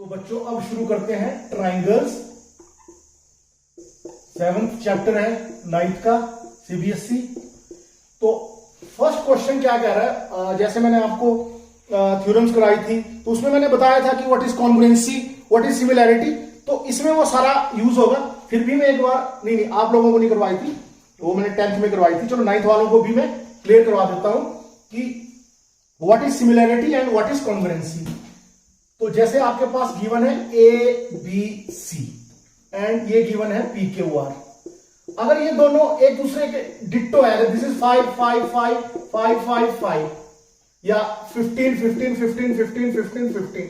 तो बच्चों अब शुरू करते हैं ट्राइंगल्स। 7th चैप्टर है 9th का सीबीएसई। तो फर्स्ट क्वेश्चन क्या कह रहा है, जैसे मैंने आपको थ्योरम्स कराई थी तो उसमें मैंने बताया था कि what is congruency, what is similarity, तो इसमें वो सारा यूज होगा। फिर भी मैं एक बार नहीं आप लोगों को नहीं करवाई थी, वो मैंने 10th में करवाई थी, चलो 9th वालों को भी मैं क्लियर करवा देता हूं कि what is similarity and what is congruency. तो जैसे आपके पास गिवन है ए बी सी एंड ये गिवन है पी क्यू आर। अगर ये दोनों एक दूसरे के डिट्टो है, दिस इज 5 5 5 5 5 5 या 15 15 15 15 15 15,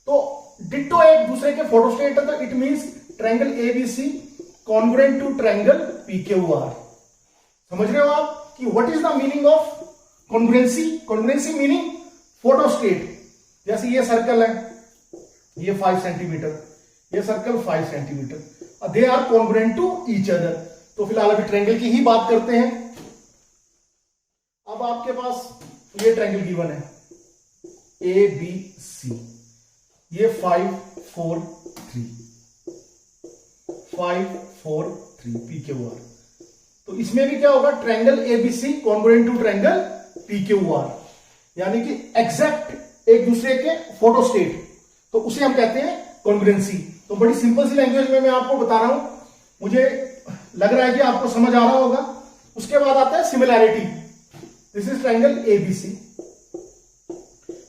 तो डिट्टो एक दूसरे के फोटोस्टेट है, तो it means triangle ABC congruent to triangle PQR. समझ रहे हो आप कि what is the meaning of congruency? Congruency meaning photostat. जैसे ये सर्कल है, ये 5 सेंटीमीटर, ये circle 5 centimetre, they are congruent to each other. तो फिलहाल अभी ट्रायंगल की ही बात करते हैं। अब आपके पास ये ट्रायंगल गिवन है ए बी सी, ये 5 4 3 5 4 3 पीक्यूआर। तो इसमें भी क्या होगा, triangle ABC congruent to triangle PQR, यानी कि एग्जैक्ट एक दूसरे के फोटोस्टेट, तो उसे हम कहते हैं कॉन्ग्रुएंसी। तो बड़ी सिंपल सी लैंग्वेज में मैं आपको बता रहा हूं, मुझे लग रहा है कि आपको समझ आ रहा होगा। उसके बाद आता है similarity. This is triangle ABC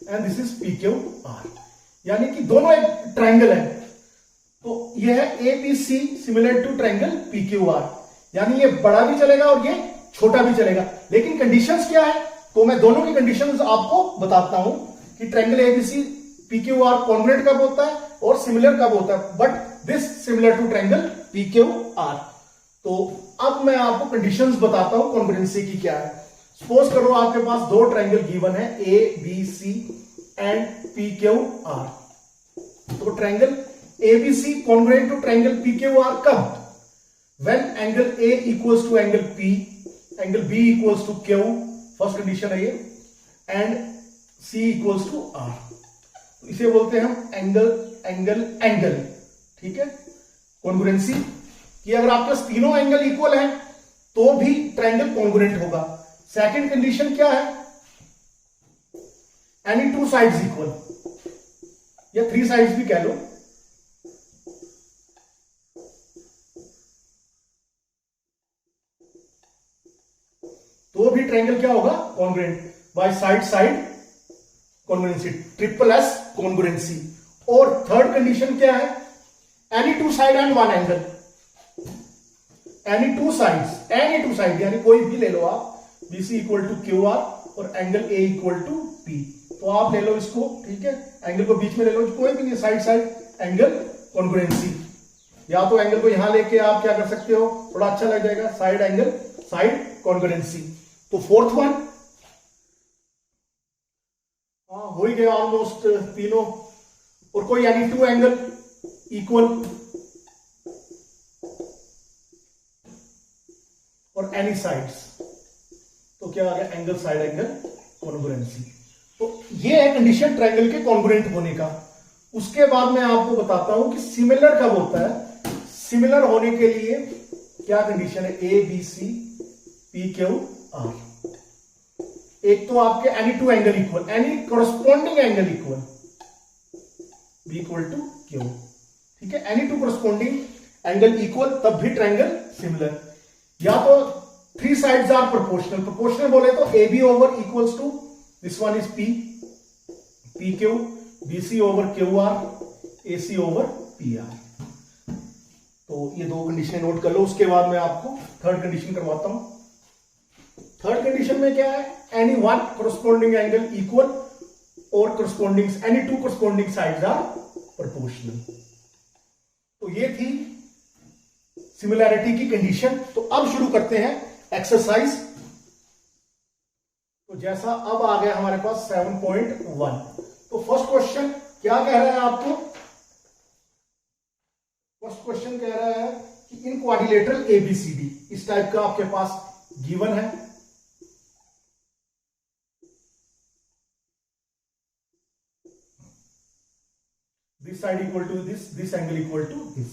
and this is PQR, यानी कि दोनों एक ट्रायंगल है, तो यह है ABC similar to triangle PQR, यानी ये बड़ा भी चलेगा और ये छोटा भी चलेगा। लेकिन कंडीशंस क्या है, तो मैं दोनों की कंडीशंस आपको बताता हूं कि ट्रायंगल एबीसी पीक्यूआर कॉन्ग्रुएंट कब होता है और सिमिलर कब होता है, but this similar to triangle PQR. तो अब मैं आपको कंडीशंस बताता हूं कॉन्ग्रुएंसी की क्या है। सपोज करो आपके पास दो ट्रायंगल गिवन है A B C and PQR. तो triangle ABC congruent to triangle PQR कब? When angle A equals to angle P, angle B equals to Q, first condition है ये, and C equals to R. इसे बोलते हैं हम angle angle angle, ठीक है, कॉन्ग्रुएंसी, कि अगर आपके पास तीनों एंगल इक्वल हैं तो भी ट्रायंगल कॉन्ग्रुएंट होगा। सेकंड कंडीशन क्या है, एनी टू साइड्स इक्वल, या 3 साइड्स भी कह लो, तो भी ट्रायंगल क्या होगा, congruent. By side side congruency, triple S congruency. और थर्ड कंडीशन क्या है, any two side and one angle, any two side यानी कोई भी ले लो आप, BC equal to Q R और angle A equal to P, तो आप ले लो इसको, ठीक है, एंगल को बीच में ले लो, कोई भी नहीं, साइड साइड एंगल कॉन्ग्रुएंसी। या तो एंगल को यहां लेके आप क्या कर सकते हो, थोड़ा अच्छा लग जाएगा, साइड एंगल साइड कॉन्ग्रुएंसी। तो फोर्थ वन हो ही गया ऑलमोस्ट तीनों। और कोई एनी टू एंगल इक्वल और एनी साइड्स, तो क्या आ गया, एंगल साइड एंगल कॉन्ग्रुएंसी। तो ये है कंडीशन ट्रायंगल के कॉन्ग्रुएंट होने का। उसके बाद मैं आपको बताता हूं कि सिमिलर कब होता है। सिमिलर होने के लिए क्या कंडीशन है, A B C P Q R. एक तो आपके any two angle equal, any corresponding angle equal, B equal to Q, ठीक है, any two corresponding angle equal, तब भी ट्रायंगल सिमिलर। या तो 3 साइड्स आर प्रोपोर्शनल, प्रोपोर्शनल बोले तो A B over equals to this one is P, P Q, B C over Q R, A C over P R. तो ये दो condition note कर लो। उसके बाद मैं आपको थर्ड कंडीशन करवाता हूं। थर्ड कंडीशन में क्या है, any one corresponding angle equal और corresponding any two corresponding sides are proportional. तो ये थी सिमिलैरिटी की कंडीशन। तो अब शुरू करते हैं एक्सरसाइज। तो जैसा अब आ गया हमारे पास 7.1। तो फर्स्ट क्वेश्चन क्या कह रहा है आपको, फर्स्ट क्वेश्चन कह रहा है कि इन क्वाड्रिलेटरल एबीसीडी, इस टाइप का आपके पास गिवन है। This side equal to this angle equal to this.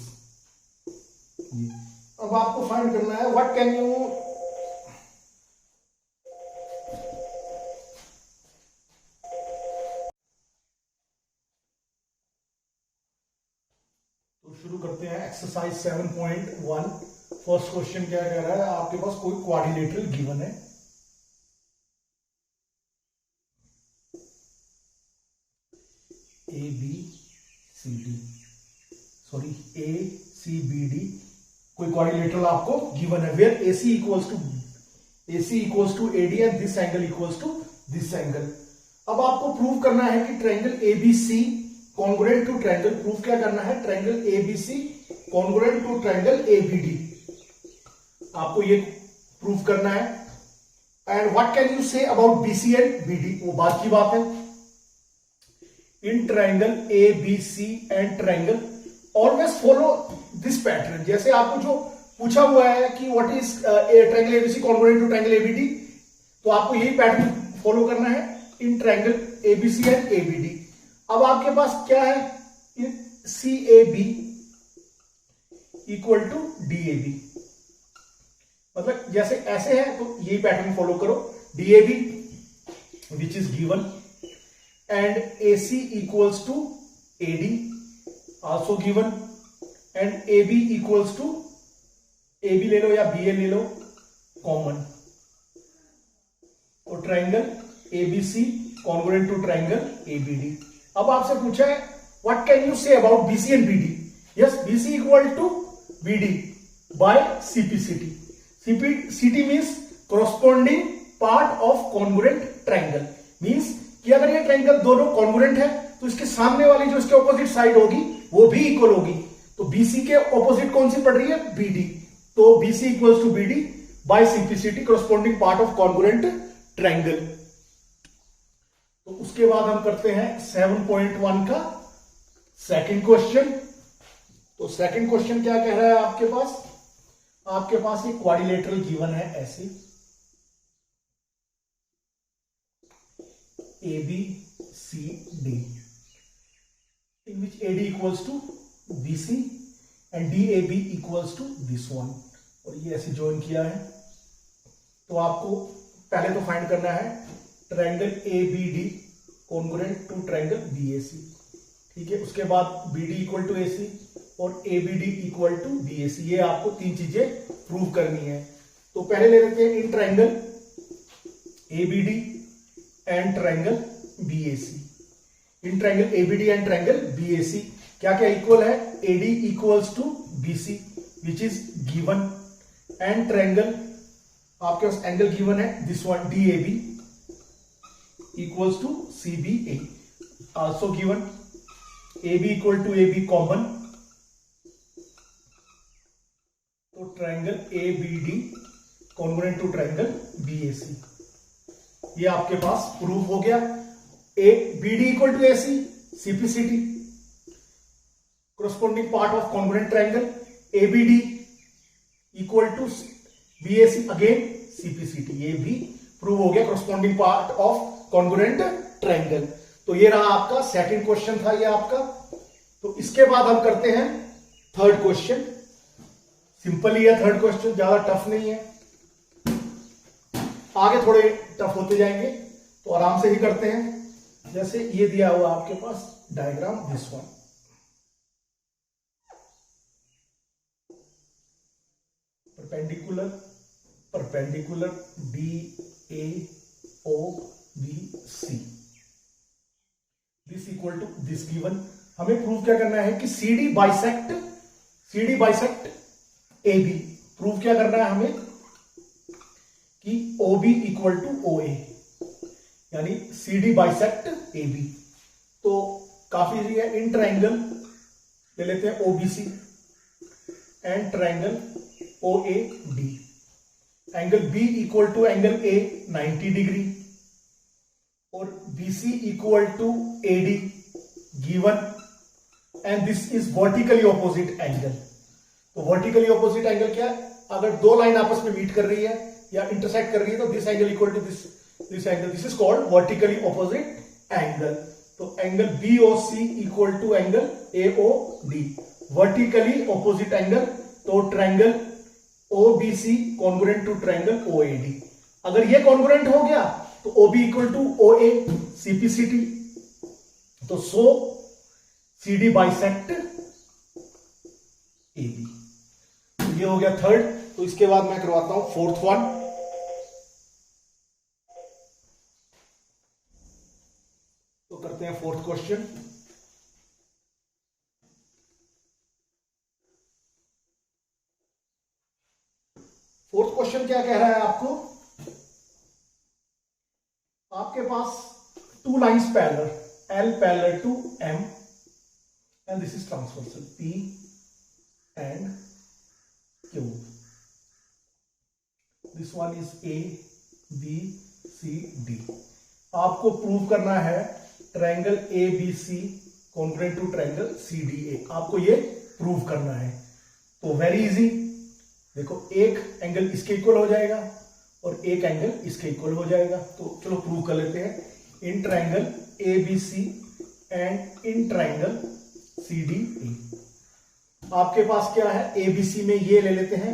अब आपको फाइंड करना है व्हाट कैन यू, तो शुरू करते हैं एक्सरसाइज 7.1। फर्स्ट क्वेश्चन क्या कह रहा है, आपके पास कोई क्वाड्रिलेटरल गिवन है, A B C D, sorry A C B D, कोई क्वाड्रिलेटरल आपको गिवन है where A C equals to A D and this angle equals to this angle. अब आपको प्रूव करना है कि triangle A B C congruent to triangle, proof क्या करना है, triangle A B C congruent to triangle A B D, आपको ये प्रूफ करना है। And what can you say about B C and B D, वो बात की बात है। In triangle A B C and triangle always follow this pattern, जैसे आपको जो पूछा हुआ है कि what is triangle ABC congruent to triangle ABD, तो आपको यही पैटर्न फॉलो करना है in triangle ABC and ABD. अब आपके पास क्या है, C A B equal to D A B, मतलब जैसे ऐसे है तो यही पैटर्न फॉलो करो, D A B which is given and A C equals to A D also given and A B equals to, A B ले लो या बी ए ले लो कॉमन, और triangle ABC congruent to triangle ABD. अब आपसे पूछा है what can you say about BC and BD, yes BC equal to BD by CPCT, CPCT means corresponding part of congruent triangle, means कि अगर ये ट्रायंगल दोनों congruent है तो इसके सामने वाली जो इसके ऑपोजिट साइड होगी वो भी इक्वल होगी, तो बीसी के ऑपोजिट कौन सी पड़ रही है, बीडी, तो BC equals to BD by CPCT corresponding part of congruent triangle. तो उसके बाद हम करते हैं 7.1 का सेकंड क्वेश्चन। तो सेकंड क्वेश्चन क्या कह रहा है आपके पास एक क्वाड्रिलेटरल गिवन है ऐसे, A B C D, in which A D equals to B C and D A B equals to this one, और ये ऐसे ज्वाइन किया है। तो आपको पहले तो फाइंड करना है triangle A B D congruent to triangle B A C, ठीक है, उसके बाद B D equal to A C और A B D equal to B A C, ये आपको तीन चीजें प्रूव करनी है। तो पहले ले लेते हैं in triangle A B D and triangle B A C, in triangle A B D and triangle B A C क्या क्या इक्वल है, A D equals to B C which is given and triangle आपके पास angle given है this one D A B equals to C B A also given, A B equal to A B common, तो triangle A B D congruent to triangle B A C, ये आपके पास proof हो गया। A B D equal to A C CPCT corresponding part of congruent triangle, ABD equal to BAC again CPCT, ये भी prove हो गया corresponding part of congruent triangle। तो ये रहा आपका सेकंड क्वेश्चन था ये आपका। तो इसके बाद हम करते हैं थर्ड क्वेश्चन, सिंपल ही है थर्ड क्वेश्चन, ज्यादा टफ नहीं है, आगे थोड़े टफ होते जाएंगे तो आराम से ही करते हैं। जैसे ये दिया हुआ आपके पास diagram this one, perpendicular D A O B C, this equal to this given. हमें प्रूव क्या करना है कि C D bisect A B, prove क्या करना है हमें कि O B equal to O A, यानी C D bisect A B. तो काफी इजी है, इन ट्रायंगल ले लेते हैं OBC and triangle O A D, angle B equal to angle A 90 degree और BC equal to A D given and this is vertically opposite angle. तो vertically opposite angle क्या है, अगर दो लाइन आपस में मीट कर रही है या इंटरसेक्ट कर रही है तो this angle equal to this angle, this is called vertically opposite angle. तो angle BOC equal to angle AOD, vertically opposite angle, तो triangle OBC congruent to triangle OAD. अगर ये कॉन्ग्रुएंट हो गया तो OB equal to OA CPCT, तो so CD bisect AB. ये हो गया थर्ड। तो इसके बाद मैं करवाता हूं फोर्थ वन। तो करते हैं फोर्थ क्वेश्चन। फोर्थ क्वेश्चन क्या कह रहा है आपको, आपके पास two lines parallel, L parallel to M and this is transversal P and Q. This one is A, B, C, D. आपको प्रूव करना है triangle ABC congruent to triangle CDA, आपको ये प्रूव करना है। तो वेरी इजी, देखो एक एंगल इसके इक्वल हो जाएगा और एक एंगल इसके इक्वल हो जाएगा। तो चलो प्रूव कर लेते हैं। In triangle ABC and in triangle CDA, आपके पास क्या है, ABC में ये ले लेते हैं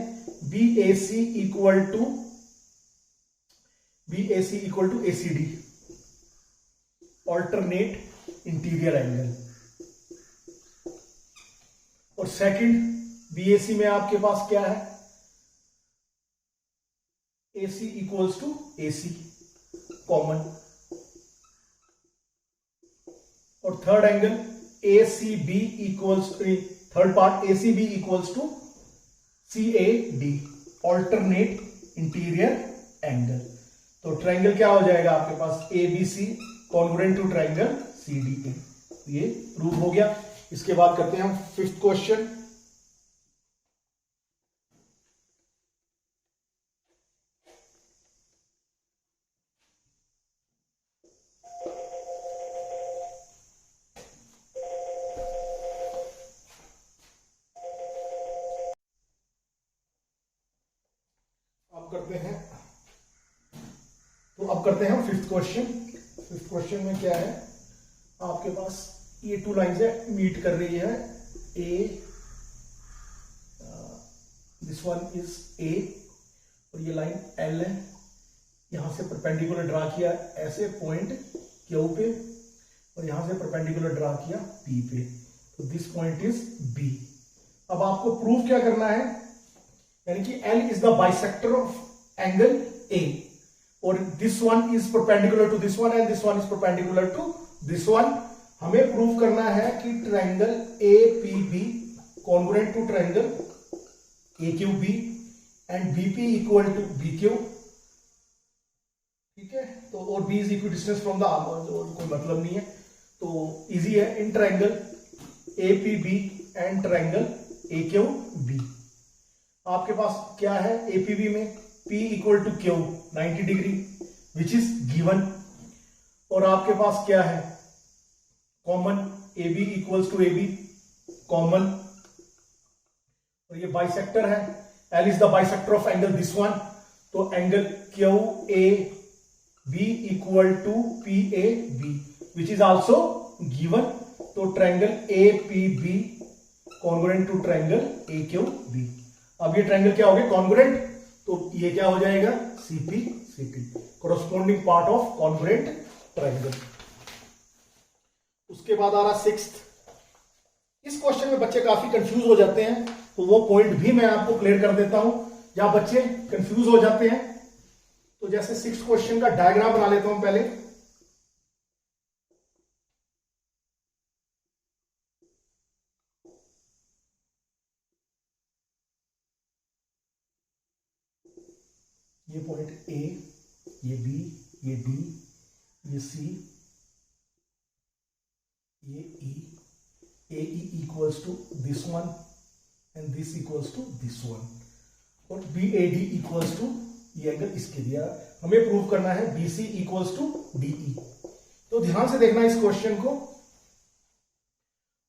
BAC equal to ACD, alternate interior angle. और सेकंड BAC में आपके पास क्या है, AC equals to AC common. और third angle ACB equals, third part ACB equals to CAD, alternate interior angle. तो ट्रायंगल क्या हो जाएगा आपके पास, ABC congruent to triangle CDA। ये प्रूव हो गया। इसके बाद करते हैं हम फिफ्थ क्वेश्चन। अब करते हैं फिफ्थ क्वेश्चन। फिफ्थ क्वेश्चन में क्या है, आपके पास ये टू लाइंस है, मीट कर रही है। दिस वन इज A और ये लाइन L है, यहां से परपेंडिकुलर ड्रा किया ऐसे पॉइंट Q पे और यहां से परपेंडिकुलर ड्रा किया P पे, तो दिस पॉइंट इज B। अब आपको प्रूफ क्या करना है, यानी कि L is the bisector of angle A और this one is perpendicular to this one and this one is perpendicular to this one. हमें प्रूव करना है कि triangle APB congruent to triangle AQB and BP equal to BQ। ठीक है, तो और B is equal distance from the arm, और कोई मतलब नहीं है, तो इजी है। In triangle APB and triangle AQB, आपके पास क्या है, APB में P equal to Q 90 degree which is given, और आपके पास क्या है, common AB equals to AB common, और ये बाइसेक्टर है। L is the bisector of angle this one, तो angle QAB equal to PAB which is also given. तो triangle APB congruent to triangle AQB। अब ये ट्रायंगल क्या हो गया, कॉन्ग्रुएंट, तो ये क्या हो जाएगा, CPCT, corresponding part of congruent triangle. उसके बाद आ रहा सिक्स्थ। इस क्वेश्चन में बच्चे काफी कंफ्यूज हो जाते हैं, तो वो पॉइंट भी मैं आपको क्लियर कर देता हूं जहां बच्चे कंफ्यूज हो जाते हैं। तो जैसे सिक्स्थ क्वेश्चन का डायग्राम बना लेता हूं पहले। ये पॉइंट A, ये B, ये D, ये C, ये E, AE equals to this one and this equals to this one, और BAD इक्वल्स टू ये एंगल इसके दिया। हमें प्रूव करना है BC इक्वल्स टू DE। तो ध्यान से देखना इस क्वेश्चन को।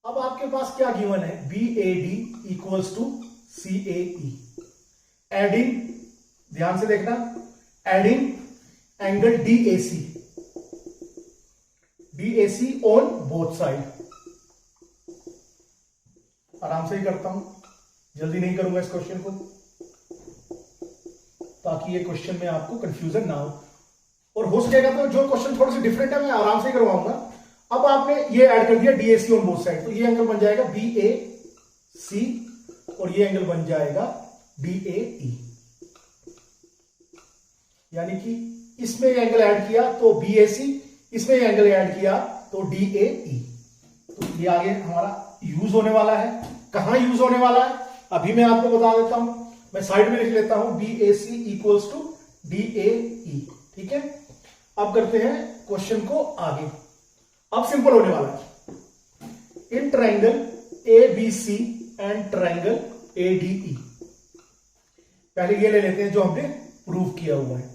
अब आपके पास क्या गिवन है, BAD equals to CAE, adding, ध्यान से देखना, adding angle DAC, DAC on both side. आराम से ही करता हूं, जल्दी नहीं करूंगा इस क्वेश्चन को, ताकि ये क्वेश्चन में आपको कंफ्यूजन ना हो। और हो सकेगा तो जो क्वेश्चन थोड़े से डिफरेंट है मैं आराम से ही करवाऊंगा। अब आपने ये ऐड कर दिया DAC ऑन बोथ साइड, तो ये एंगल बन जाएगा BAC और ये एंगल बन जाएगा DAE। यानी कि इसमें ये एंगल ऐड किया तो BAC, इसमें ये एंगल ऐड किया तो DAE। तो ये आगे हमारा यूज होने वाला है। कहां यूज होने वाला है अभी मैं आपको बता देता हूं, मैं साइड में लिख लेता हूं BAC इक्वल्स टू DAE। ठीक है, अब करते हैं क्वेश्चन को आगे। अब सिंपल होने वाला है। In triangle ABC and triangle ADE, पहले ये ले लेते हैं जो हमने प्रूव किया हुआ है,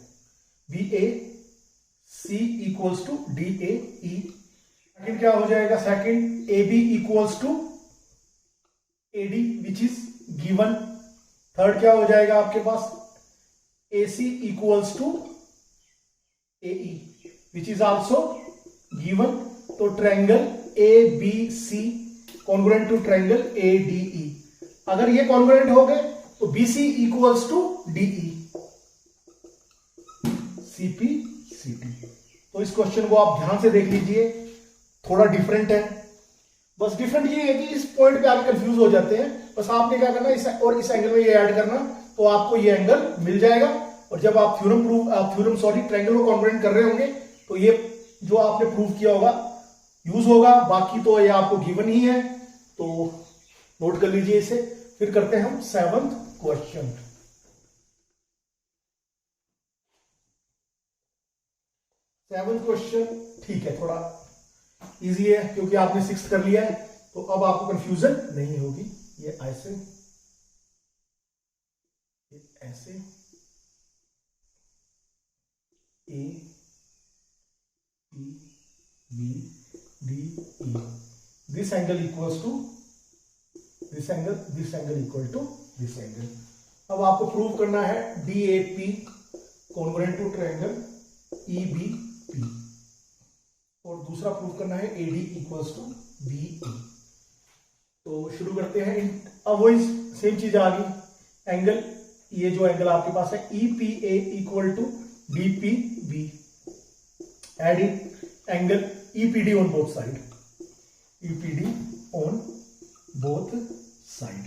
BAC equals to DAE। Second क्या हो जाएगा, second AB equals to AD which is given. Third क्या हो जाएगा आपके पास, AC equals to AE which is also given. तो triangle ABC congruent to triangle ADE। अगर ये कॉन्ग्रुएंट हो गए तो BC equals to DE, CP CT। तो इस क्वेश्चन को आप ध्यान से देख लीजिए, थोड़ा डिफरेंट है। बस डिफरेंट ये है कि इस पॉइंट पे आप कंफ्यूज हो जाते हैं। बस आपने क्या करना, इस और इस एंगल में ये ऐड करना, तो आपको ये एंगल मिल जाएगा। और जब आप ट्रायंगल को कॉन्ग्रुएंट कर रहे होंगे तो ये जो आपने प्रूव किया होगा यूज होगा। बाकी तो ये आपको गिवन ही है, तो नोट कर लीजिए इसे। फिर करते हैं हम 7th क्वेश्चन। 7th क्वेश्चन ठीक है, थोड़ा इजी है क्योंकि आपने 6th कर लिया है, तो अब आपको कंफ्यूजन नहीं होगी। ये ऐसे, ये ऐसे, A P B D E, this angle equals to this angle, this angle equal to this angle. अब आपको प्रूव करना है DAP congruent to triangle EBP, और दूसरा प्रूव करना है AD इक्वल्स टू BE। तो शुरू करते हैं। अब वही सेम चीज आ गई, एंगल, ये जो एंगल आपके पास है EPA equal to DPB, adding angle EPD on both side, EPD on both side.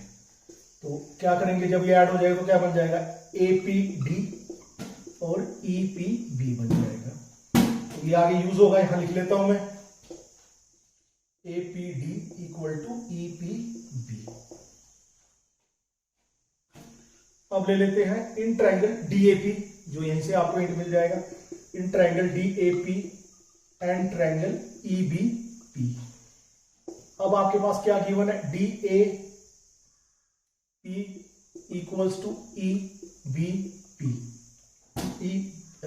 तो क्या करेंगे, जब ये ऐड हो जाएगा तो क्या बन जाएगा, APD और EPB बन जाएगा। तो ये आगे यूज होगा, यहां लिख लेता हूं मैं, APD इक्वल टू EPB। अब ले लेते हैं इन ट्रायंगल DAP, जो यहीं से आपको हिंट मिल जाएगा, in triangle DAP and triangle EBP। अब आपके पास क्या गिवन है, DAP equals to EBP,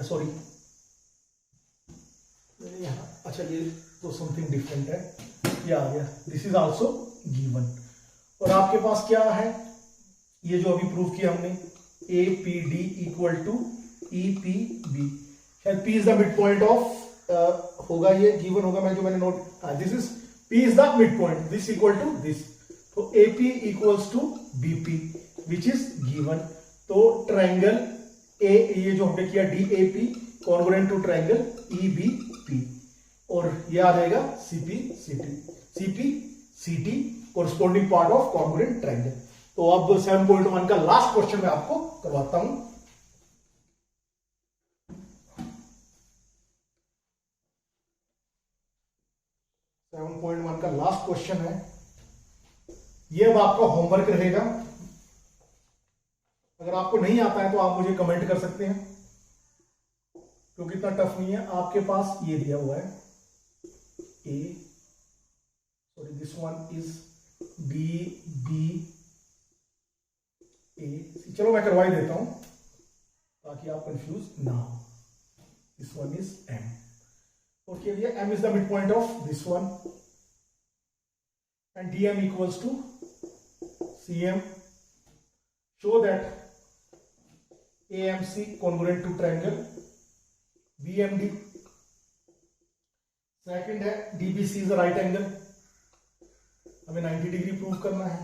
sorry अच्छा ये तो समथिंग डिफरेंट है, ये आ गया, दिस इज आल्सो गिवन। और आपके पास क्या है, ये जो अभी प्रूव किया हमने, APD इक्वल टू EPB, शायद P is the mid point of होगा, ये गिवन होगा, मैं जो मैंने note, this is P is the mid point, this equal to this, तो AP equals to BP which is given. तो ट्रायंगल A, ये जो हमने किया DAP congruent to triangle EBP, और ये आ जाएगा CP CT corresponding part of congruent triangle. तो अब 7.1 का लास्ट क्वेश्चन मैं आपको करवाता हूं। 7.1 का लास्ट क्वेश्चन है, ये अब आपका होमवर्क रहेगा। अगर आपको नहीं आता है तो आप मुझे कमेंट कर सकते हैं, क्योंकि इतना टफ नहीं है। आपके पास ये दिया हुआ है दिस वन इज DBA, चलो मैं करवा ही देता हूं ताकि आप कंफ्यूज ना हो। This one is M, okay, ये M is the mid point of this one, and DM equals to CM, show that AMC congruent to triangle BMD, second है डीबीसी इज राइट एंगल, हमें 90 degree prove करना है।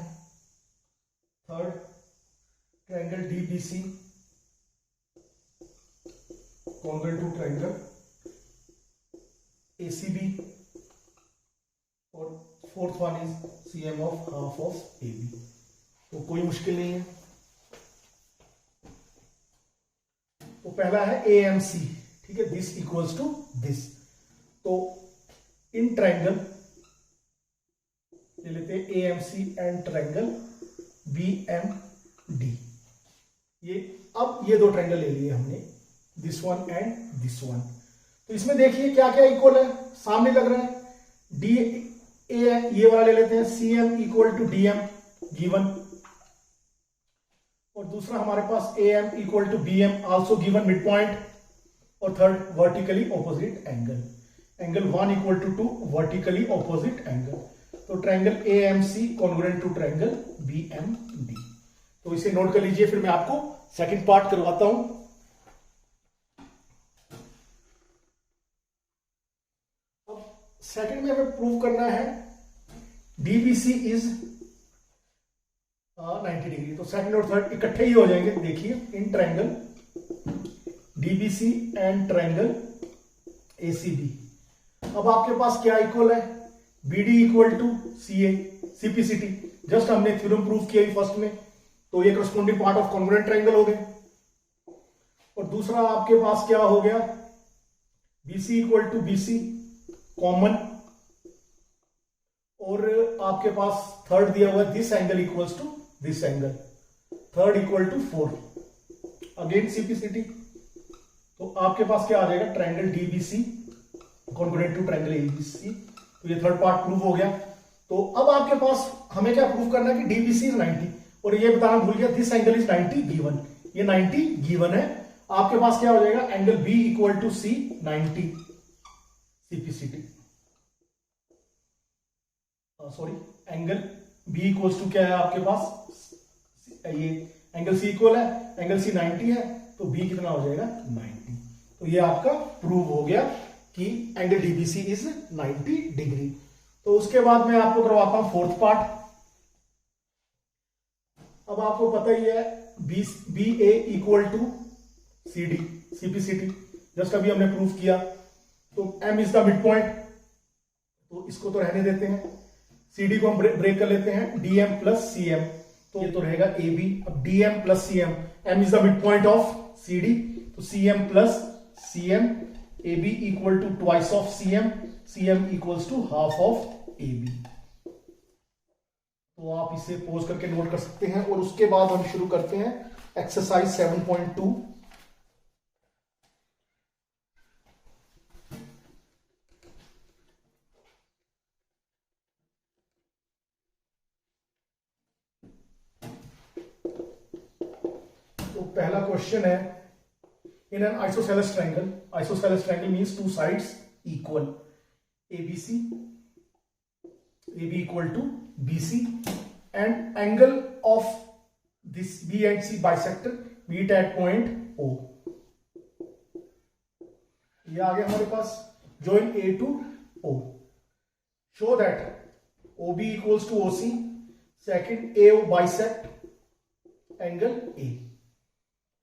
Third, triangle DBC congruent to triangle ACB, और fourth one is CM of half of AB. तो कोई मुश्किल नहीं है। तो पहला है एएमसी, ठीक है, दिस इक्वल्स टू दिस। तो इन ट्रायंगल ले लेते हैं एएमसी एंड ट्रायंगल बीएमडी। ये दो ट्रायंगल ले लिए हमने, this one and this one. तो इसमें देखिए क्या क्या इक्वल है, सामने लग रहा है डी ए, ये वाला ले लेते हैं CM equal to DM given, और दूसरा हमारे पास AM equal to BM also given midpoint, और third vertically opposite angle, angle 1 equal to 2 vertically opposite angle. तो triangle AMC congruent to triangle BMD. तो इसे नोट कर लीजिए, फिर मैं आपको सेकंड पार्ट करवाता हूं। अब सेकंड में हमें प्रूव करना है डीबीसी इज 90 डिग्री। तो सेकंड और थर्ड इकट्ठे ही हो जाएंगे। देखिए in triangle DBC and triangle ACB. अब आपके पास क्या इक्वल है, BD equal to CA CPCT. Just हमने थ्योरम प्रूव किया फर्स्ट में, तो ये corresponding part of congruent triangle हो गए। और दूसरा आपके पास क्या हो गया, BC equal to BC common, और आपके पास थर्ड दिया हुआ this angle equals to this angle, third equal to 4, again CPCT. तो आपके पास क्या आ जाएगा, triangle DBC congruent to triangle ABC. तो ये थर्ड पार्ट प्रूव हो गया। तो अब आपके पास हमें क्या प्रूव करना है कि डीबीसी इज 90, और ये बताना भूल गया दिस एंगल इज 90 गिवन, ये 90 गिवन है। आपके पास क्या हो जाएगा, angle B equal to C 90 CPCT, sorry angle B equals to क्या है आपके पास, ये एंगल सी इक्वल है, एंगल सी 90 है, तो बी कितना हो जाएगा 90। तो ये आपका प्रूव हो गया कि एंगल डीबीसी इज 90 डिग्री। तो उसके बाद मैं आपको करवाता हूं फोर्थ पार्ट। अब आपको पता ही है B A equal to C D CPCT, just अभी हमने प्रूव किया। तो M is the mid point, तो इसको तो रहने देते हैं। सीडी को हम ब्रेक कर लेते हैं, डीएम प्लस सीएम, तो ये तो रहेगा ए बी। अब DM plus CM, M is the mid point of CD, तो CM plus CM, A B equal to twice of CM, CM equals to half of A B. तो आप इसे pose करके नोट कर सकते हैं। और उसके बाद हम शुरू करते हैं एक्सरसाइज 7.2। तो पहला क्वेश्चन है, in an isosceles triangle, isosceles triangle means two sides equal, ABC, AB equal to BC, and angle of this B and C bisector meet at point O. ये आ गया हमारे पास, join A to O. Show that OB equals to OC, second AO bisect angle A.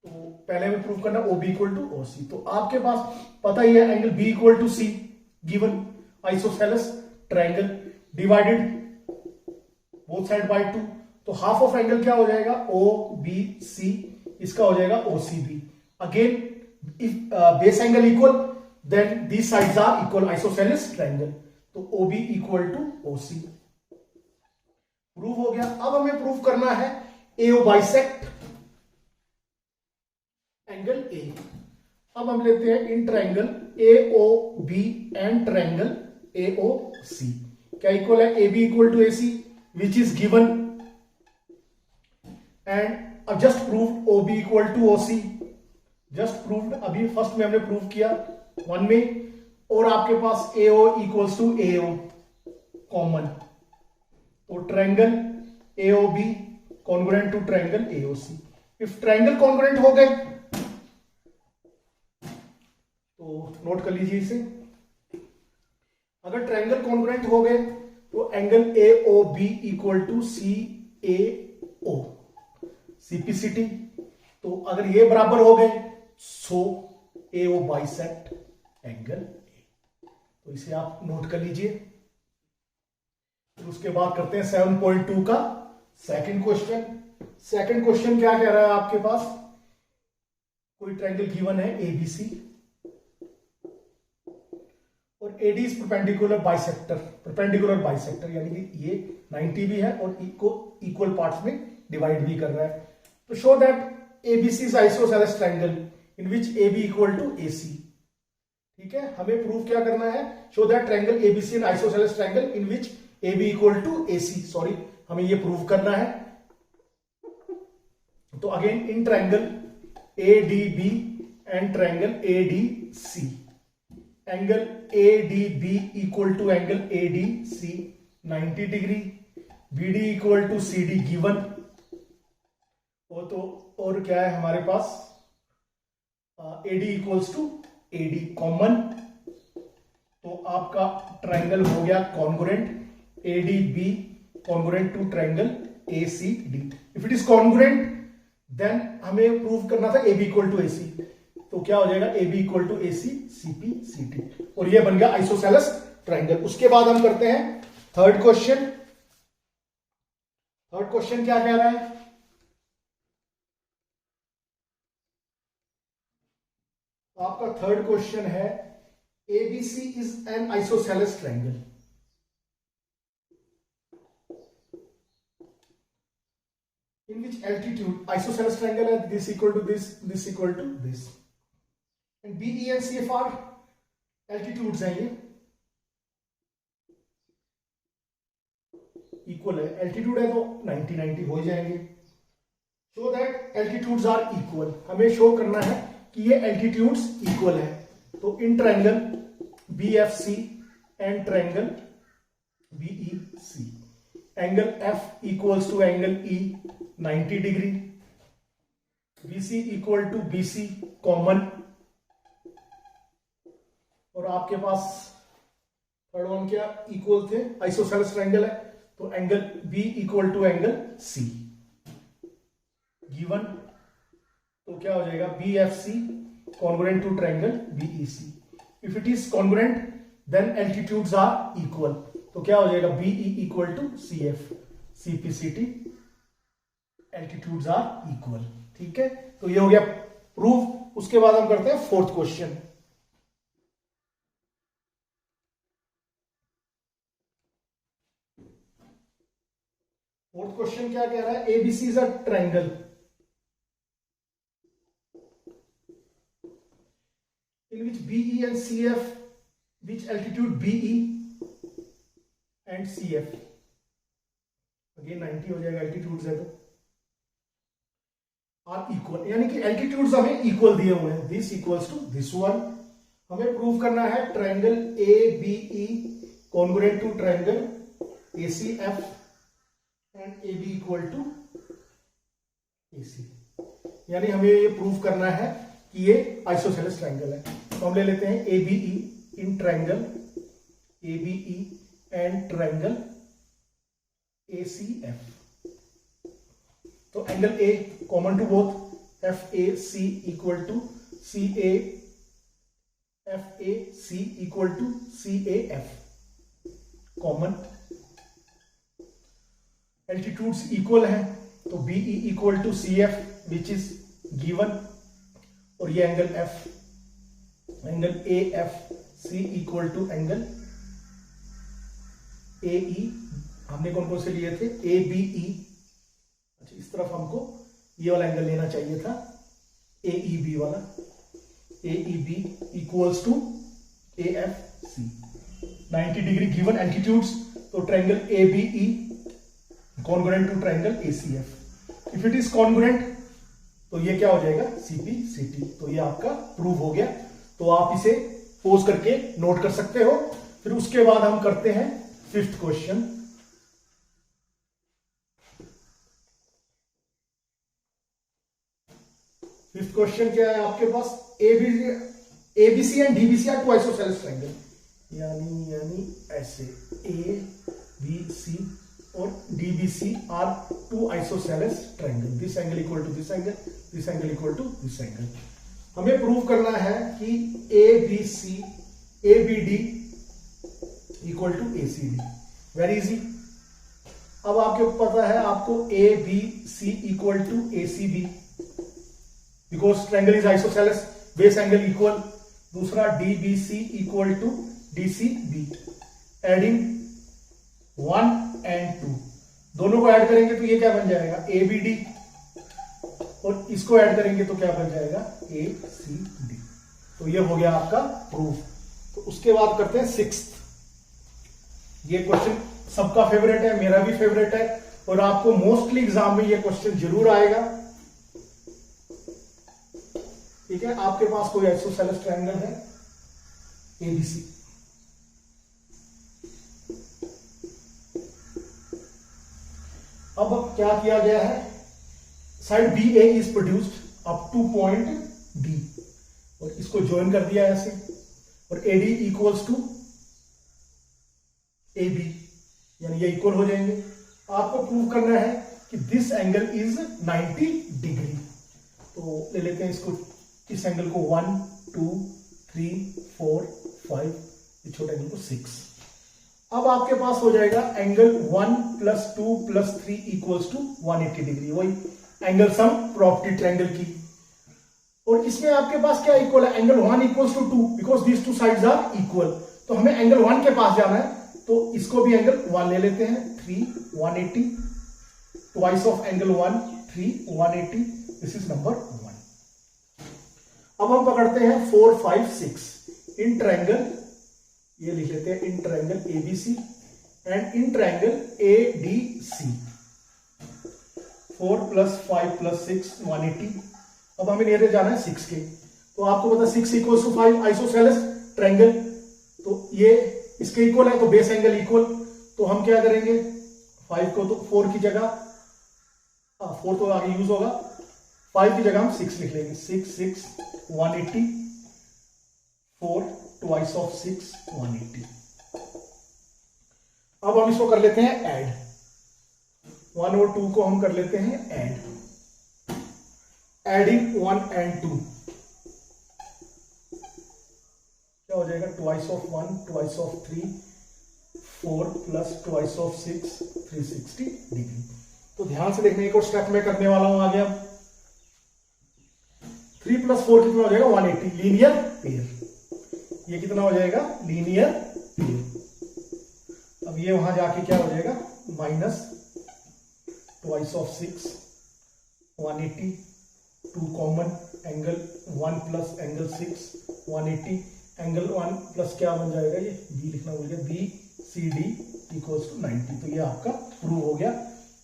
तो पहले में prove करना OB equal to OC। तो आपके पास पता ही है angle B equal to C given isosceles triangle divided both side by 2, तो हाफ ऑफ एंगल क्या हो जाएगा, ओ बी सी, इसका हो जाएगा O C B. Again if base angle equal then these sides are equal, isosceles triangle, तो O B equal to O C prove हो गया। अब हमें प्रूव करना है एओ बाइसेक्ट एंगल ए। अब हम लेते हैं in triangle A O B and triangle A O C, क्या इक्वल है, A B equal to A C which is given, and अब just proved O B equal to O C, just proved, अभी first में हमने prove किया 1 में, और आपके पास A O equals to A O common, तो triangle A O B congruent to triangle A O C. If triangle congruent हो गए तो नोट कर लीजिए इसे, अगर ट्रायंगल कॉन्ग्रुएंट हो गए तो angle AOB equal to CAO, CPCT। तो अगर ये बराबर हो गए so AO bisect angle A। तो इसे आप नोट कर लीजिए। फिर उसके बाद करते हैं 7.2 का सेकंड क्वेश्चन। सेकंड क्वेश्चन क्या कह रहा है आपके पास, कोई ट्रायंगल गिवन है ABC और AD इज परपेंडिकुलर बाइसेक्टर, यानी कि ये 90 भी है और इक्वल पार्ट्स में डिवाइड भी कर रहा है। तो show that ABC is isosceles triangle in which AB equal to AC। ठीक है, हमें प्रूव क्या करना है, show that triangle ABC an isosceles triangle in which AB equal to AC, sorry हमें ये प्रूव करना है। तो again in triangle ADB and triangle ADC, angle ADB equal to angle ADC 90 degree, BD equal to CD given, और क्या है हमारे पास AD equals to AD common. तो आपका ट्रायंगल हो गया congruent, ADB congruent to triangle ACD। If it is congruent then हमें प्रूव करना था AB इक्वल टू AC। तो क्या हो जाएगा AB equal to AC CPCT, और ये बन गया आइसोसेलेस ट्रायंगल। उसके बाद हम करते हैं थर्ड क्वेश्चन। थर्ड क्वेश्चन क्या कह रहा है, आपका थर्ड क्वेश्चन है ABC is an isosceles triangle in which altitude, isosceles triangle है, this equal to this equal to this, and BE and CF are altitudes हैं, ये इक्वल है, एल्टीट्यूड है तो 90 90 हो जाएंगे। Show that altitudes are equal, हमें शो करना है कि ये एल्टीट्यूड्स इक्वल है। तो in triangle BFC and triangle BEC, angle F equals to angle E 90 degree, BC equal to BC common, और आपके पास थर्ड वन क्या इक्वल थे, आइसोसेलेस ट्रायंगल है तो angle B equal to angle C given. तो क्या हो जाएगा BFC congruent to triangle BEC। If it is congruent then altitudes are equal, तो क्या हो जाएगा BE equal to CF CPCT, altitudes are equal. ठीक है, तो ये हो गया प्रूफ। उसके बाद हम करते हैं फोर्थ क्वेश्चन। फोर्थ क्वेश्चन क्या कह रहा है, ABC is a triangle in which BE and CF, which altitude BE and CF, again 90 हो जाएगा, एल्टीट्यूड्स है तो आर इक्वल, यानी कि एल्टीट्यूड्स हमें इक्वल दिए हुए हैं, this equals to this one. हमें प्रूव करना है triangle ABE congruent to triangle ACF and AB equal to AC, यानी हमें ये प्रूव करना है कि ये आइसोसेलेस ट्रायंगल है। तो हम ले लेते हैं ABE in triangle ABE and triangle ACF। तो angle A common to both, FAC equal to FAC equal to CAF common, altitudes equal है तो BE equal to CF which is given, और ये angle F, angle AFC equal to angle AE, हमने कौन कौन से लिए थे ABE, अच्छा इस तरफ हमको ये वाला एंगल लेना चाहिए था AEB वाला, AEB equals to AFC 90 degree given altitudes. तो triangle ABE congruent to triangle ACF, if it is congruent तो ये क्या हो जाएगा CPCT। तो ये आपका प्रूव हो गया। तो आप इसे पोज करके नोट कर सकते हो। फिर उसके बाद हम करते हैं फिफ्थ क्वेश्चन। फिफ्थ क्वेश्चन क्या है आपके पास, ABC and DBC are two isosceles triangle यानी ऐसे ए बी सी और D B C are two isosceles triangle, this angle equal to this angle, this angle equal to this angle. हमें prove करना है कि A B C A B D equal to A C D, very easy. अब आपको पता है आपको A B C equal to A C B, because triangle is isosceles, base angle equal. दूसरा D B C equal to D C B, adding 1 and 2, दोनों को add करेंगे तो ये क्या बन जाएगा ए बी डी, और इसको ऐड करेंगे तो क्या बन जाएगा ए सी डी। तो ये हो गया आपका प्रूफ। तो उसके बाद करते हैं 6th। ये क्वेश्चन सबका फेवरेट है, मेरा भी फेवरेट है, और आपको मोस्टली एग्जाम में ये क्वेश्चन जरूर आएगा। ठीक है, आपके पास कोई आइसोसेलेस ट्रायंगल है एबीसी, अब क्या किया गया है, side B A is produced up to point D, और इसको ज्वाइन कर दिया ऐसे, और AD equals to A B, यानी ये इक्वल हो जाएंगे। आपको प्रूव करना है कि दिस एंगल इज 90 डिग्री। तो ले लेते हैं इसको, इस एंगल को 1 2 3 4 5, इस छोटे एंगल को 6। अब आपके पास हो जाएगा एंगल 1 + 2 + 3 इक्वल्स टू 180 डिग्री, वही एंगल सम प्रॉपर्टी ट्रायंगल की। और इसमें आपके पास क्या इक्वल है, angle 1 equals to 2, because these two sides are equal. तो हमें एंगल 1 के पास जाना है, तो इसको भी एंगल 1 ले लेते हैं, 3 180, twice of angle 1 3 180, this is number 1। अब हम पकड़ते हैं 4 5 6 इन ट्रायंगल, ये लिख लेते हैं in triangle ABC and in triangle ADC. 4 + 5 + 6 180। अब हमें नियर जाना है 6 के, तो आपको पता 6 इक्वल्स टू 5, आइसोसेलेस ट्रायंगल, तो ये इसके इक्वल है, तो बेस एंगल इक्वल। तो हम क्या करेंगे, 5 को तो 4 की जगह, 4 तो आगे यूज होगा, 5 की जगह हम 6 लिख लेंगे, 6 6 180, 4 ट्वाइस ऑफ 6 180। अब हम इसको कर लेते हैं ऐड, 1 और 2 को हम कर लेते हैं ऐड, एडिंग 1 and 2 क्या हो जाएगा, twice of 1 twice of 3 4 + twice of 6 360 degree. तो ध्यान से देखने, एक और स्टेप में करने वाला हूं आगे। अब 3 + 4 कितना हो जाएगा 180, लीनियर पेयर। ये कितना हो जाएगा लीनियर पेयर। अब ये वहां जाके क्या हो जाएगा, minus twice of 6 180, 2 common, angle 1 + angle 6 180, angle 1 plus क्या बन जाएगा, ये बी लिखना भूल गया, B C D equals to 90। तो ये आपका प्रूव हो गया।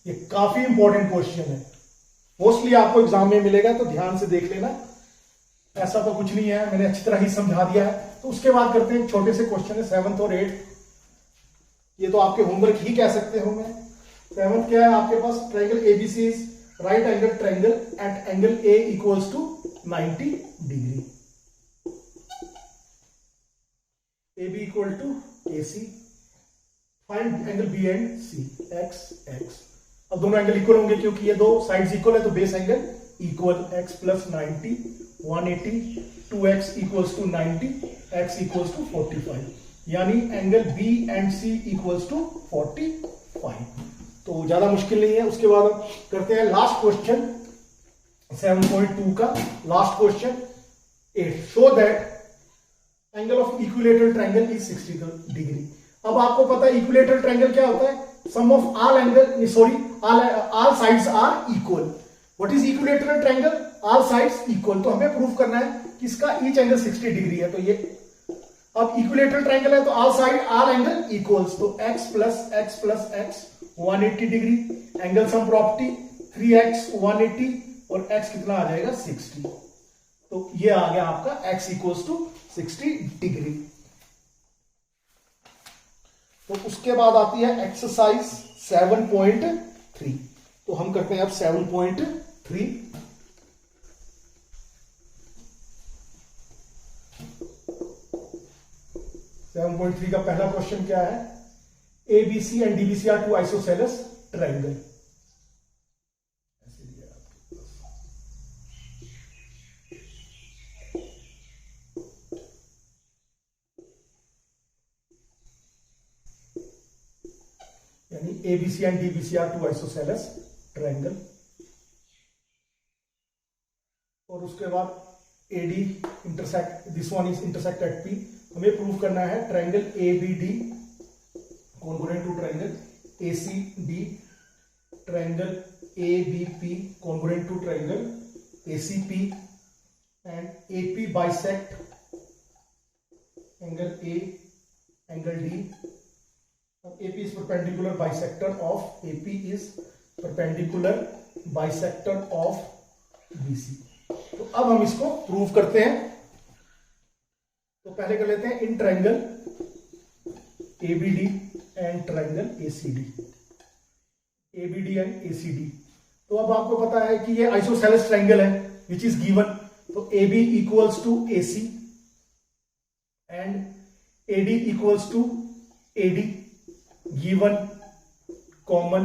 ये काफी इंपॉर्टेंट क्वेश्चन है, मोस्टली आपको एग्जाम में मिलेगा, तो ध्यान से देख लेना। ऐसा तो कुछ नहीं है, मैंने अच्छी तरह ही समझा दिया है। तो उसके बाद करते हैं छोटे से क्वेश्चन है 7th और 8th, ये तो आपके होमवर्क ही कह सकते हो। मैं 7th क्या है आपके पास, triangle ABC is right angle triangle at angle A equals to 90 degree, AB equal to AC, find angle B and C, X X। अब दोनों एंगल इक्वल होंगे क्योंकि ये दो साइड्स इक्वल है, तो base angle equal, X + 90 180, 2X equals to 90, X equals to 45, यानी angle B and C equals to 45। तो ज्यादा मुश्किल नहीं है। उसके बाद हम करते हैं लास्ट क्वेश्चन 7.2 का last question 8, show that angle of equilateral triangle is 60 degree. अब आपको पता है इक्विलेटरल ट्रायंगल क्या होता है, sum of all angle, sorry all sides are equal. What is equilateral triangle, all sides equal. तो हमें प्रूफ करना है कि इसका ईच एंगल 60 डिग्री है। तो ये अब इक्विलेटरल ट्रायंगल है तो all side all angle equals, तो x + x + x 180 degree, angle sum property 3x 180 और x कितना आ जाएगा 60। तो ये आ गया आपका x इक्वल्स टू 60 डिग्री। तो उसके बाद आती है एक्सरसाइज 7.3। तो हम करते हैं अब 7.3। 7.3 का पहला क्वेश्चन क्या है? ABC and DBC are two isosceles triangle. यानी ABC and DBC are two isosceles triangle. और उसके बाद AD intersect, this one is intersect at P। हमें प्रूव करना है triangle ABD congruent to triangle ACD, triangle ABP congruent to triangle ACP, and AP bisect angle A, angle D। AP is perpendicular bisector of AP is perpendicular bisector of BC। तो अब हम इसको prove करते हैं। तो पहले कर लेते हैं in triangle ABD and triangle ACD, ABD and ACD। तो अब आपको पता है कि ये आइसोसेलेस ट्रायंगल है विच इज गिवन। तो AB equals to AC and AD equals to AD given common,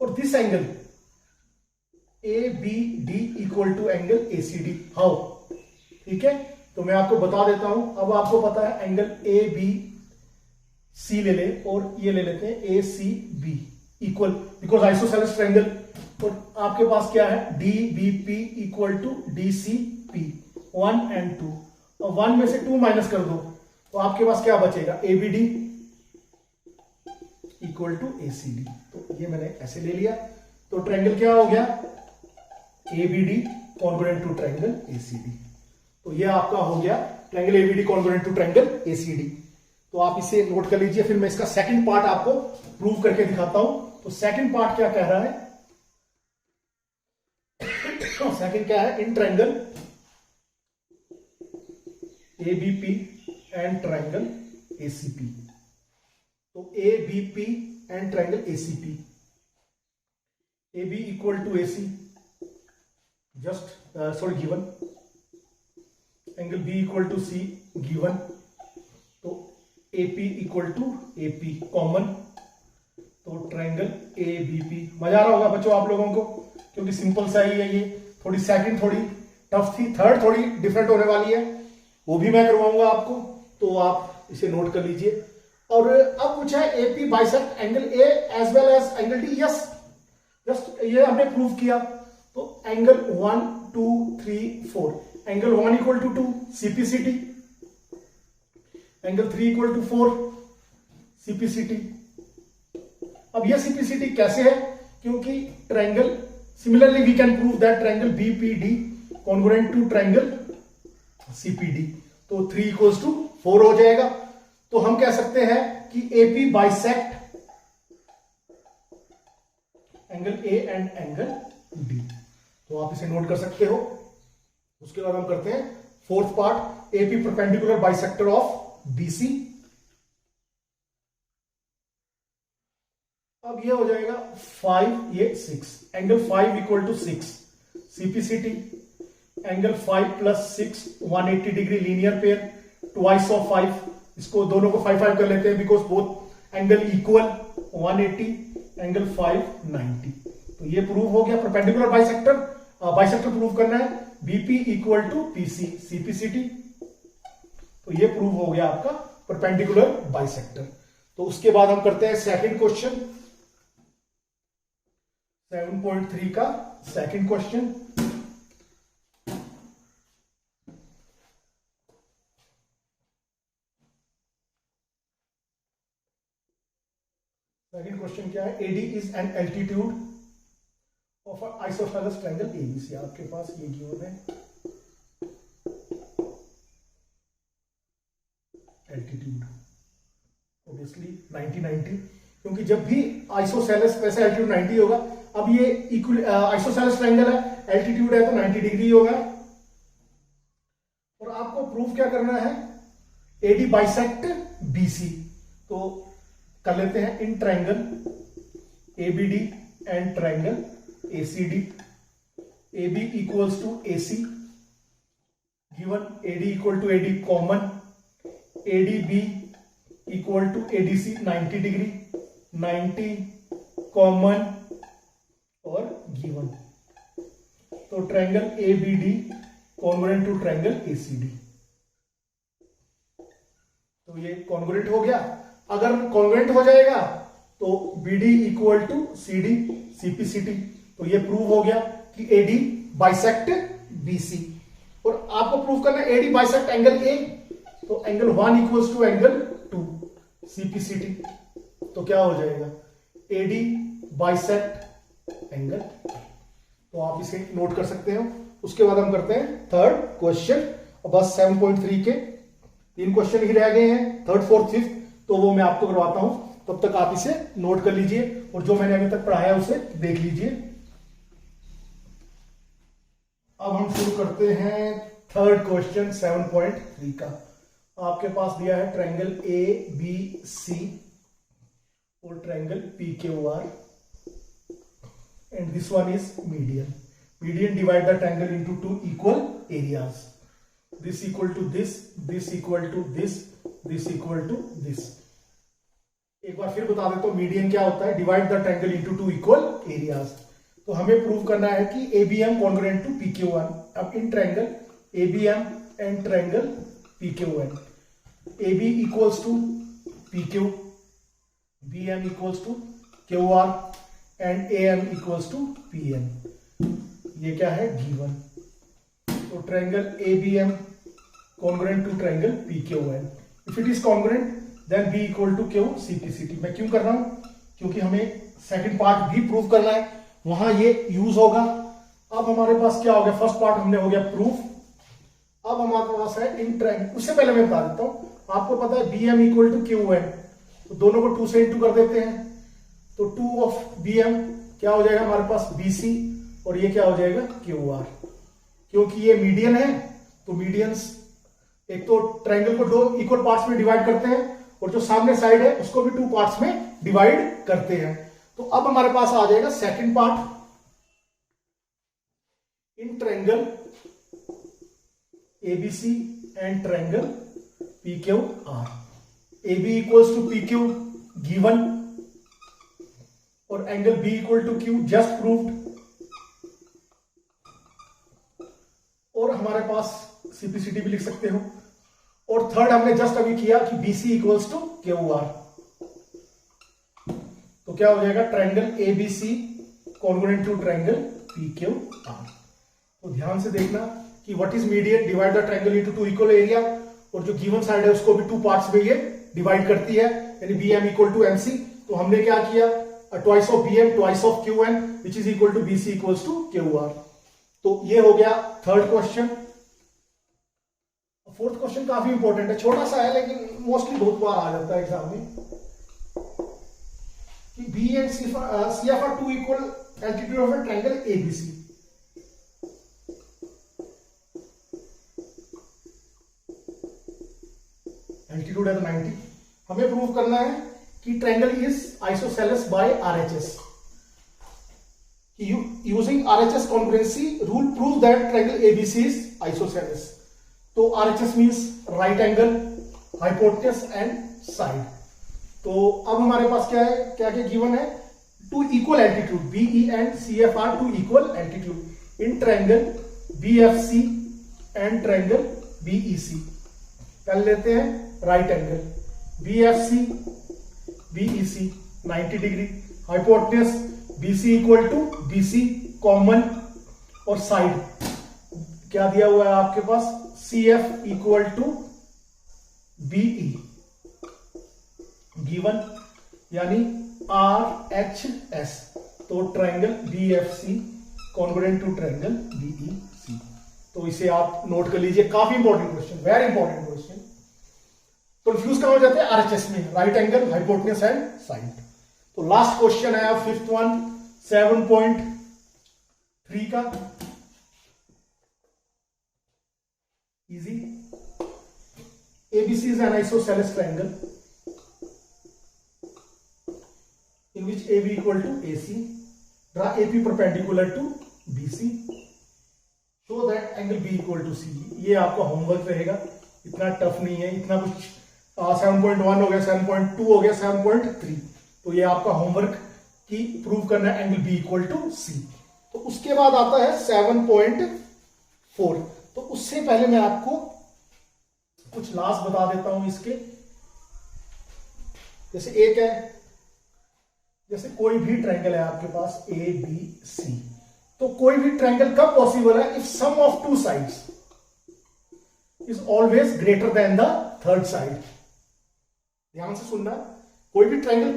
और this angle ABD equal to angle ACD। How? ठीक है, तो मैं आपको बता देता हूं। अब आपको पता है एंगल ABC ले ले और ये ले लेते हैं ACB equal, because isosceles triangle. और आपके पास क्या है? DBP equal to DCP, 1 and 2। और 1 में से 2 माइनस कर दो तो आपके पास क्या बचेगा? ABD equal to ACD। तो ये मैंने ऐसे ले लिया। तो ट्रायंगल क्या हो गया? ABD congruent to triangle ACD। तो ये आपका हो गया triangle ABD congruent to triangle ACD। तो आप इसे नोट कर लीजिए। फिर मैं इसका सेकंड पार्ट आपको प्रूव करके दिखाता हूं। तो सेकंड पार्ट क्या कह रहा है? सेकंड क्या है? In triangle ABP and triangle ACP। तो ABP and triangle ACP, AB equal to AC just sorry given, angle B equal to C given. तो AP equal to AP common. तो triangle ABP। मजा आ रहा होगा बच्चों आप लोगों को, क्योंकि सिंपल सा ही है ये। थोड़ी सेकंड थोड़ी टफ थी, थर्ड थोड़ी डिफरेंट होने वाली है, वो भी मैं करवाऊंगा आपको। तो आप इसे नोट कर लीजिए। और अब पूछा है AP bisect angle A as well as angle D। Yes, just ये हमने प्रूव किया। तो angle 1 2 3 4, angle 1 equal to 2 CPCT, angle 3 equal to 4 CPCT। अब ये CPCT कैसे है? क्योंकि triangle, similarly we can prove that triangle BPD congruent to triangle CPD। तो 3 इक्वल्स टू 4 हो जाएगा। तो हम कह सकते हैं कि AP bisect angle A and angle D। तो आप इसे नोट कर सकते हो। उसके बाद हम करते हैं fourth part, AP perpendicular bisector of BC। अब ये हो जाएगा 5, ये 6, angle 5 equal to 6 CPCT, angle 5 plus 6 180 degree linear pair, twice of 5। इसको दोनों को 5 5 कर लेते हैं because both angle equal, 180 angle 5 90। तो ये प्रूव हो गया परपेंडिकुलर बाइसेक्टर। बाइसेक्टर प्रूव करना है BP equal to PC CPCT। तो ये प्रूव हो गया आपका परपेंडिकुलर बाइसेक्टर। तो उसके बाद हम करते हैं सेकंड क्वेश्चन, 7.3 का सेकंड क्वेश्चन। सेकंड क्वेश्चन क्या है? AD is an altitude of isosceles triangle ABC। आपके पास ये गिवन है एल्टीट्यूड, ऑब्वियसली 90 90, क्योंकि जब भी आइसोसेलेस वैसे एल्टीट्यूड 90 होगा। अब ये इक्वल आइसोसेलेस ट्रायंगल है, एल्टीट्यूड है तो 90 डिग्री होगा। और आपको प्रूफ क्या करना है? AD bisect BC। तो कर लेते हैं in triangle ABD and triangle ACD। AB equals to AC given, AD equal to AD common, ADB equal to ADC 90 degree, 90 common और गिवन। तो triangle ABD congruent to triangle ACD. तो ये congruent हो गया। अगर कॉन्ग्रुएंट हो जाएगा तो BD equal to CD CPCT. तो ये प्रूव हो गया कि एडी बाइसेक्ट बीसी। और आपको प्रूव करना है एडी बाइसेक्ट एंगल ए, तो angle 1 equals to angle 2 CPCT. तो क्या हो जाएगा एडी बाइसेक्ट एंगल। तो आप इसे नोट कर सकते हो। उसके बाद हम करते हैं थर्ड क्वेश्चन। बस 7.3 के 3 क्वेश्चन ही रह गए हैं, थर्ड फोर्थ फिफ्थ, तो वो मैं आपको करवाता हूं। तब तक आप इसे नोट कर लीजिए और जो मैंने अभी तक पढ़ाया उसे देख लीजिए। अब हम शुरू करते हैं थर्ड क्वेश्चन 7.3 का। आपके पास दिया है ट्रायंगल ए बी सी और triangle P Q R and this one is median. Median divide the triangle into 2 equal areas. This equal to this equal to this equal to this. एक बार फिर बता देता हूं मीडियन क्या होता है, divide the triangle into 2 equal areas. तो हमें प्रूव करना है कि एबीएम कॉन्ग्रुएंट टू पीक्यूआर। अब in triangle ABM and triangle PQN, AB equals to PQ, BM equals to QR and AM equals to PN। ये क्या है गिवन। तो triangle ABM congruent to triangle PQN। If it is congruent then B equal to Q CPCT। मैं क्यों कर रहा हूं, क्योंकि हमें सेकंड पार्ट भी प्रूव करना है, वहां ये यूज होगा। अब हमारे पास क्या हो गया, फर्स्ट पार्ट हमने हो गया प्रूफ। अब हमारे पास है इन ट्रायंगल। उससे पहले मैं बता देता हूं, आपको पता है BM इक्वल टू QN, तो दोनों को 2 से इंटू कर देते हैं। तो 2 ऑफ BM क्या हो जाएगा हमारे पास BC और ये क्या हो जाएगा QR। क्योंकि ये मीडियन है तो मीडियंस एक तो ट्रायंगल को 2 इक्वल पार्ट्स में डिवाइड करते हैं और जो सामने साइड है उसको भी 2 पार्ट्स में डिवाइड करते हैं। तो अब हमारे पास आ जाएगा second part. In triangle ABC and triangle PQR, AB equals to PQ given और angle B equal to Q just proved. और हमारे पास CPCT भी लिख सकते हो। और थर्ड हमने जस्ट अभी किया कि BC इक्वल्स टू QR। तो क्या हो जाएगा triangle ABC congruent to triangle PQR। तो ध्यान से देखना कि what is median, divide the triangle into 2 equal area, और जो गिवन साइड है उसको भी 2 पार्ट्स में ये डिवाइड करती है, यानी BM इक्वल टू MC। तो हमने क्या किया, twice of BM twice of QN which is equal to BC equals to QR। तो ये हो गया थर्ड क्वेश्चन। फोर्थ क्वेश्चन काफी इंपॉर्टेंट है, छोटा सा है लेकिन मोस्टली बहुत बार आ जाता है एग्जाम में कि B and C are 2 equal altitude of a triangle ABC। Altitude है 90। हमें प्रूव करना है कि triangle is isosceles by RHS। Using RHS congruency rule prove that triangle ABC is isosceles. तो RHS means right angle, hypotenuse and side. तो अब हमारे पास क्या है, क्या क्या गिवन है, 2 equal altitude BE and CF are 2 equal altitude in triangle BFC and triangle BEC। कर लेते हैं right angle BFC BEC 90 degree, hypotenuse BC equal to BC common, और साइड क्या दिया हुआ है आपके पास CF equal to BE given, यानी RHS। तो triangle BFC congruent to triangle BEC। तो इसे आप नोट कर लीजिए, काफी important question, very important question. Confuse कहां हो जाते हैं RHS में, right angle, hypotenuse and side. तो लास्ट क्वेश्चन है फिफ्थ वन 7.3 का, easy. ABC is an isosceles triangle in which AB equal to AC. Draw AP perpendicular to BC. Show that angle B equal to C. ये आपका homework रहेगा, इतना tough नहीं है, इतना कुछ 7.1 हो गया, 7.2 हो गया, 7.3। तो ये आपका होमवर्क की प्रूव करना है एंगल बी इक्वल टू सी। तो उसके बाद आता है 7.4। तो उससे पहले मैं आपको कुछ लास्ट बता देता हूं इसके। जैसे एक है, जैसे कोई भी ट्रायंगल है आपके पास ए बी सी, तो कोई भी ट्रायंगल कब पॉसिबल है? If sum of two sides is always greater than the third side. ध्यान से सुनना, कोई भी ट्रायंगल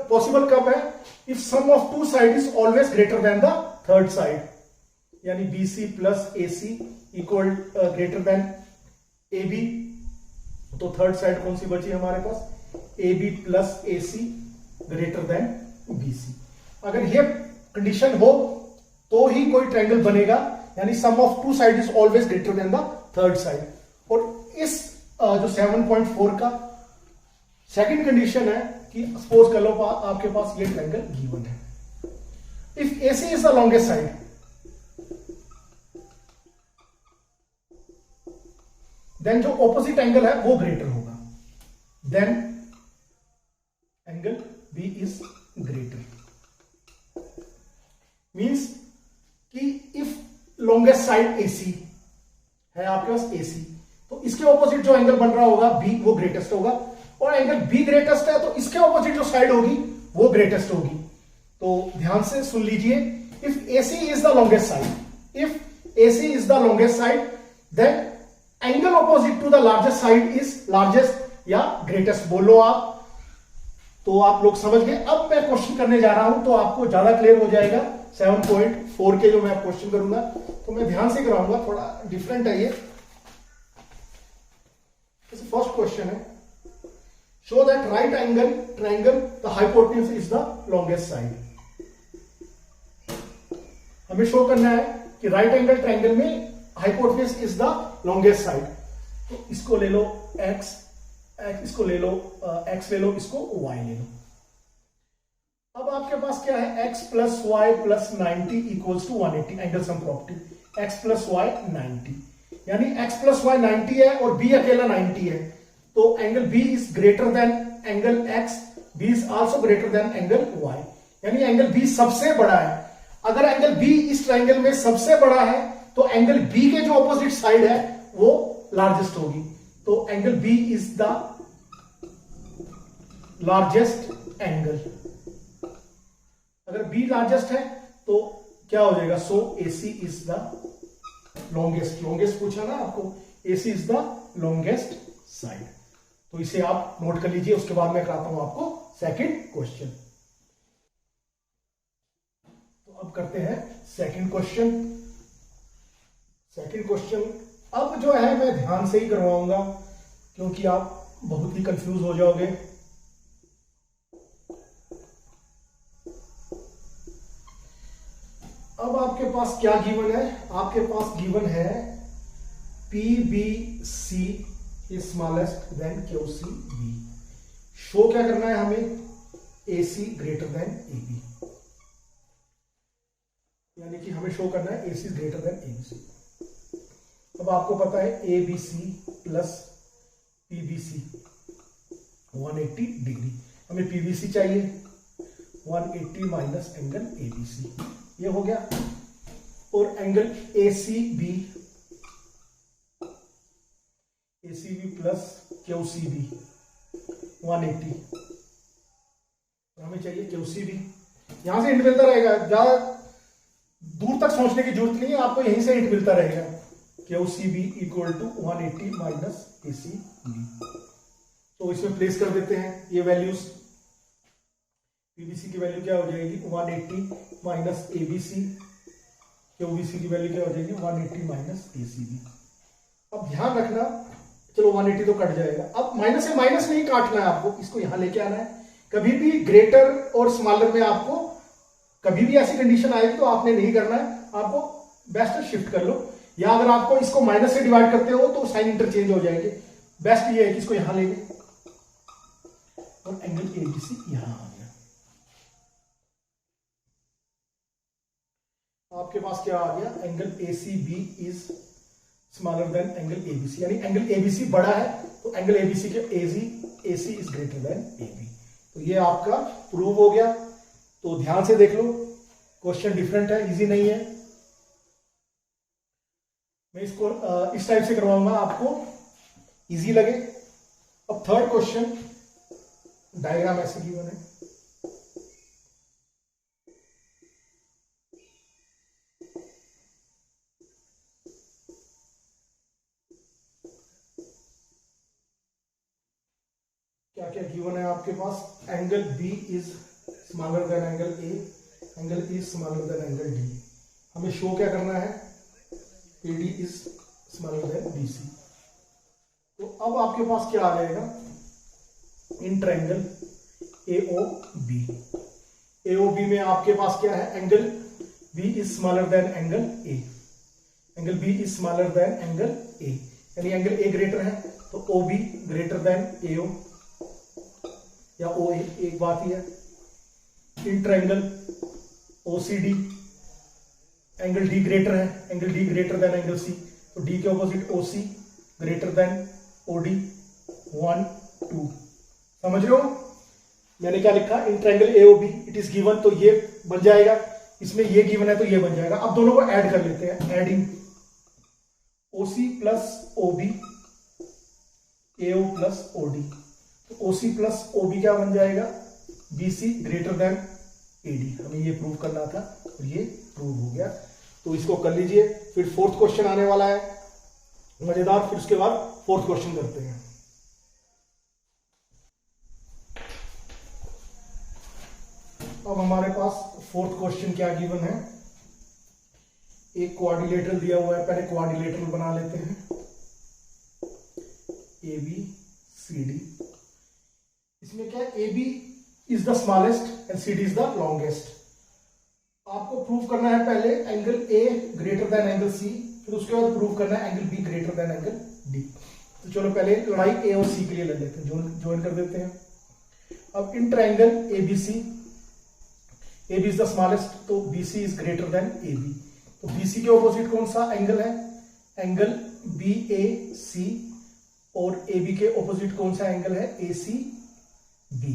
पॉसिबल कब है? If sum of two side is always greater than the third side, यानी B C plus A C equal greater than A B. तो third side कौन सी बची हमारे पास? A B plus A C greater than B C. अगर ये condition हो तो ही कोई ट्रायंगल बनेगा, यानी sum of two side is always greater than the third side. और इस जो 7.4 का सेकंड कंडीशन है कि सपोज कर लो आपके पास ये ट्रायंगल गिवन है। If AC is the longest side, then जो ऑपोजिट एंगल है वो ग्रेटर होगा, then angle B is greater. Means कि इफ लॉन्गेस्ट साइड AC है आपके पास AC, तो इसके ऑपोजिट जो एंगल बन रहा होगा B, वो ग्रेटेस्ट होगा। और एंगल B ग्रेटेस्ट है तो इसके ऑपोजिट जो साइड होगी वो ग्रेटेस्ट होगी। तो ध्यान से सुन लीजिए, if AC is the longest side, if AC is the longest side, then angle opposite to the largest side is largest या ग्रेटेस्ट। बोलो आप, तो आप लोग समझ गए। अब मैं क्वेश्चन करने जा रहा हूं तो आपको ज्यादा क्लियर हो जाएगा। 7.4 के जो मैं क्वेश्चन करूंगा तो मैं ध्यान से कराऊंगा, थोड़ा डिफरेंट है ये। फर्स्ट क्वेश्चन है, show that right angle triangle the hypotenuse is the longest side. हमें शो करना है कि राइट एंगल ट्रायंगल में hypotenuse is the longest side. तो इसको ले लो x, इसको ले लो x ले लो, इसको y ले लो। अब आपके पास क्या है? x plus y plus 90 equals to 180, angle sum property. x plus y 90, यानी x प्लस वाई 90 है और b अकेला 90 है, तो angle b is greater than angle x, b is also greater than angle y, यानी एंगल b सबसे बड़ा है। अगर एंगल b इस ट्रायंगल में सबसे बड़ा है तो एंगल b के जो ऑपोजिट साइड है वो लार्जेस्ट होगी। तो angle b is the largest angle. अगर b लार्जेस्ट है तो क्या हो जाएगा? सो AC is the longest. Longest पूछा ना आपको, AC is the longest side. तो इसे आप नोट कर लीजिए, उसके बाद मैं कराता हूं आपको सेकंड क्वेश्चन। तो अब करते हैं सेकंड क्वेश्चन। सेकंड क्वेश्चन अब जो है मैं ध्यान से ही करवाऊंगा, क्योंकि आप बहुत ही कंफ्यूज हो जाओगे। अब आपके पास क्या गिवन है? आपके पास गिवन है PBC is smallest than QCB। Show क्या करना है हमें? AC ग्रेटर देन AB, यानी कि हमें शो करना है AC ग्रेटर देन ABC। अब आपको पता है ABC प्लस PBC 180 डिग्री, हमें PBC चाहिए 180 माइनस एंगल ABC, ये हो गया। और एंगल ACB प्लस QCB 180, हमें चाहिए QCB। यहां से हिंट मिलता रहेगा, ज्यादा दूर तक सोचने की जरूरत नहीं है, आपको यहीं से हिंट मिलता रहेगा। QCB equal to 180 minus ACB। तो इसमें प्लेस कर देते हैं ये वैल्यूज। PBC की वैल्यू क्या हो जाएगी? 180 माइनस ABC। QBC की वैल्यू क्या हो जाएगी? 180 माइनस ACB। अब ध्यान रखना, चलो 180 तो कट जाएगा। अब माइनस से माइनस नहीं काटना है आपको, इसको यहां लेके आना है। कभी भी ग्रेटर और स्मॉलर में आपको कभी भी ऐसी कंडीशन आएगी तो आपने नहीं करना है, आपको बेस्ट शिफ्ट कर लो, या अगर आपको इसको माइनस से डिवाइड करते हो तो साइन इंटरचेंज हो जाएंगे। बेस्ट ये है कि इसको यहां ले लें और एंगल ABC यहां आ गया। आपके पास क्या आ गया? Angle ACB is smaller than angle ABC, यानी एंगल एबीसी बड़ा है तो एंगल एबीसी के AC is greater than AB. तो ये आपका प्रूव हो गया। तो ध्यान से देख लो, क्वेश्चन डिफरेंट है, इजी नहीं है। मैं इसको इस टाइप से करवाऊंगा, आपको इजी लगे। अब थर्ड क्वेश्चन, डायग्राम ऐसे गिवन है। क्या क्या गिवन है आपके पास? Angle B is smaller than angle A, angle E smaller than angle D. हमें शो क्या करना है? AD is smaller than BC. तो अब आपके पास क्या आ जाएगा? इन ट्रायंगल एओबी, एओबी में आपके पास क्या है? Angle B is smaller than angle A, angle B is smaller than angle A, यानी एंगल ए ग्रेटर है तो ओबी ग्रेटर देन एओ या ओ ए, एक बात ही है। In triangle OCD, angle D greater है, angle D greater than angle C, तो डी के opposite OC greater than OD, 1 2। समझ रहे हो मैंने क्या लिखा? In triangle AOB it is given, तो ये बन जाएगा, इसमें ये गिवन है तो ये बन जाएगा। अब दोनों को ऐड कर लेते हैं, adding OC plus OB, AO plus OD, तो ओसी प्लस ओबी क्या बन जाएगा? BC greater than AD. हमें ये प्रूव करना था और ये प्रूव हो गया। तो इसको कर लीजिए। फिर फोर्थ क्वेश्चन आने वाला है मजेदार, फिर उसके बाद फोर्थ क्वेश्चन करते हैं। अब हमारे पास फोर्थ क्वेश्चन क्या गिवन है? एक क्वाड्रिलेटरल दिया हुआ है, पहले क्वाड्रिलेटरल बना लेते हैं। ए बी सी डी, इसमें क्या है? A B is the smallest and C D is the longest. आपको प्रूव करना है पहले angle A greater than angle C, फिर उसके बाद प्रूव करना है angle B greater than angle D. तो चलो पहले लड़ाई ए और सी के लिए लड़ लेते हैं, ज्वाइन कर देते हैं। अब in triangle ABC, A B is the smallest तो B C is greater than A B, तो बी सी के ऑपोजिट कौन सा एंगल है? एंगल बी ए सी, और ए बी के ऑपोजिट कौन सा एंगल है? ए सी बी,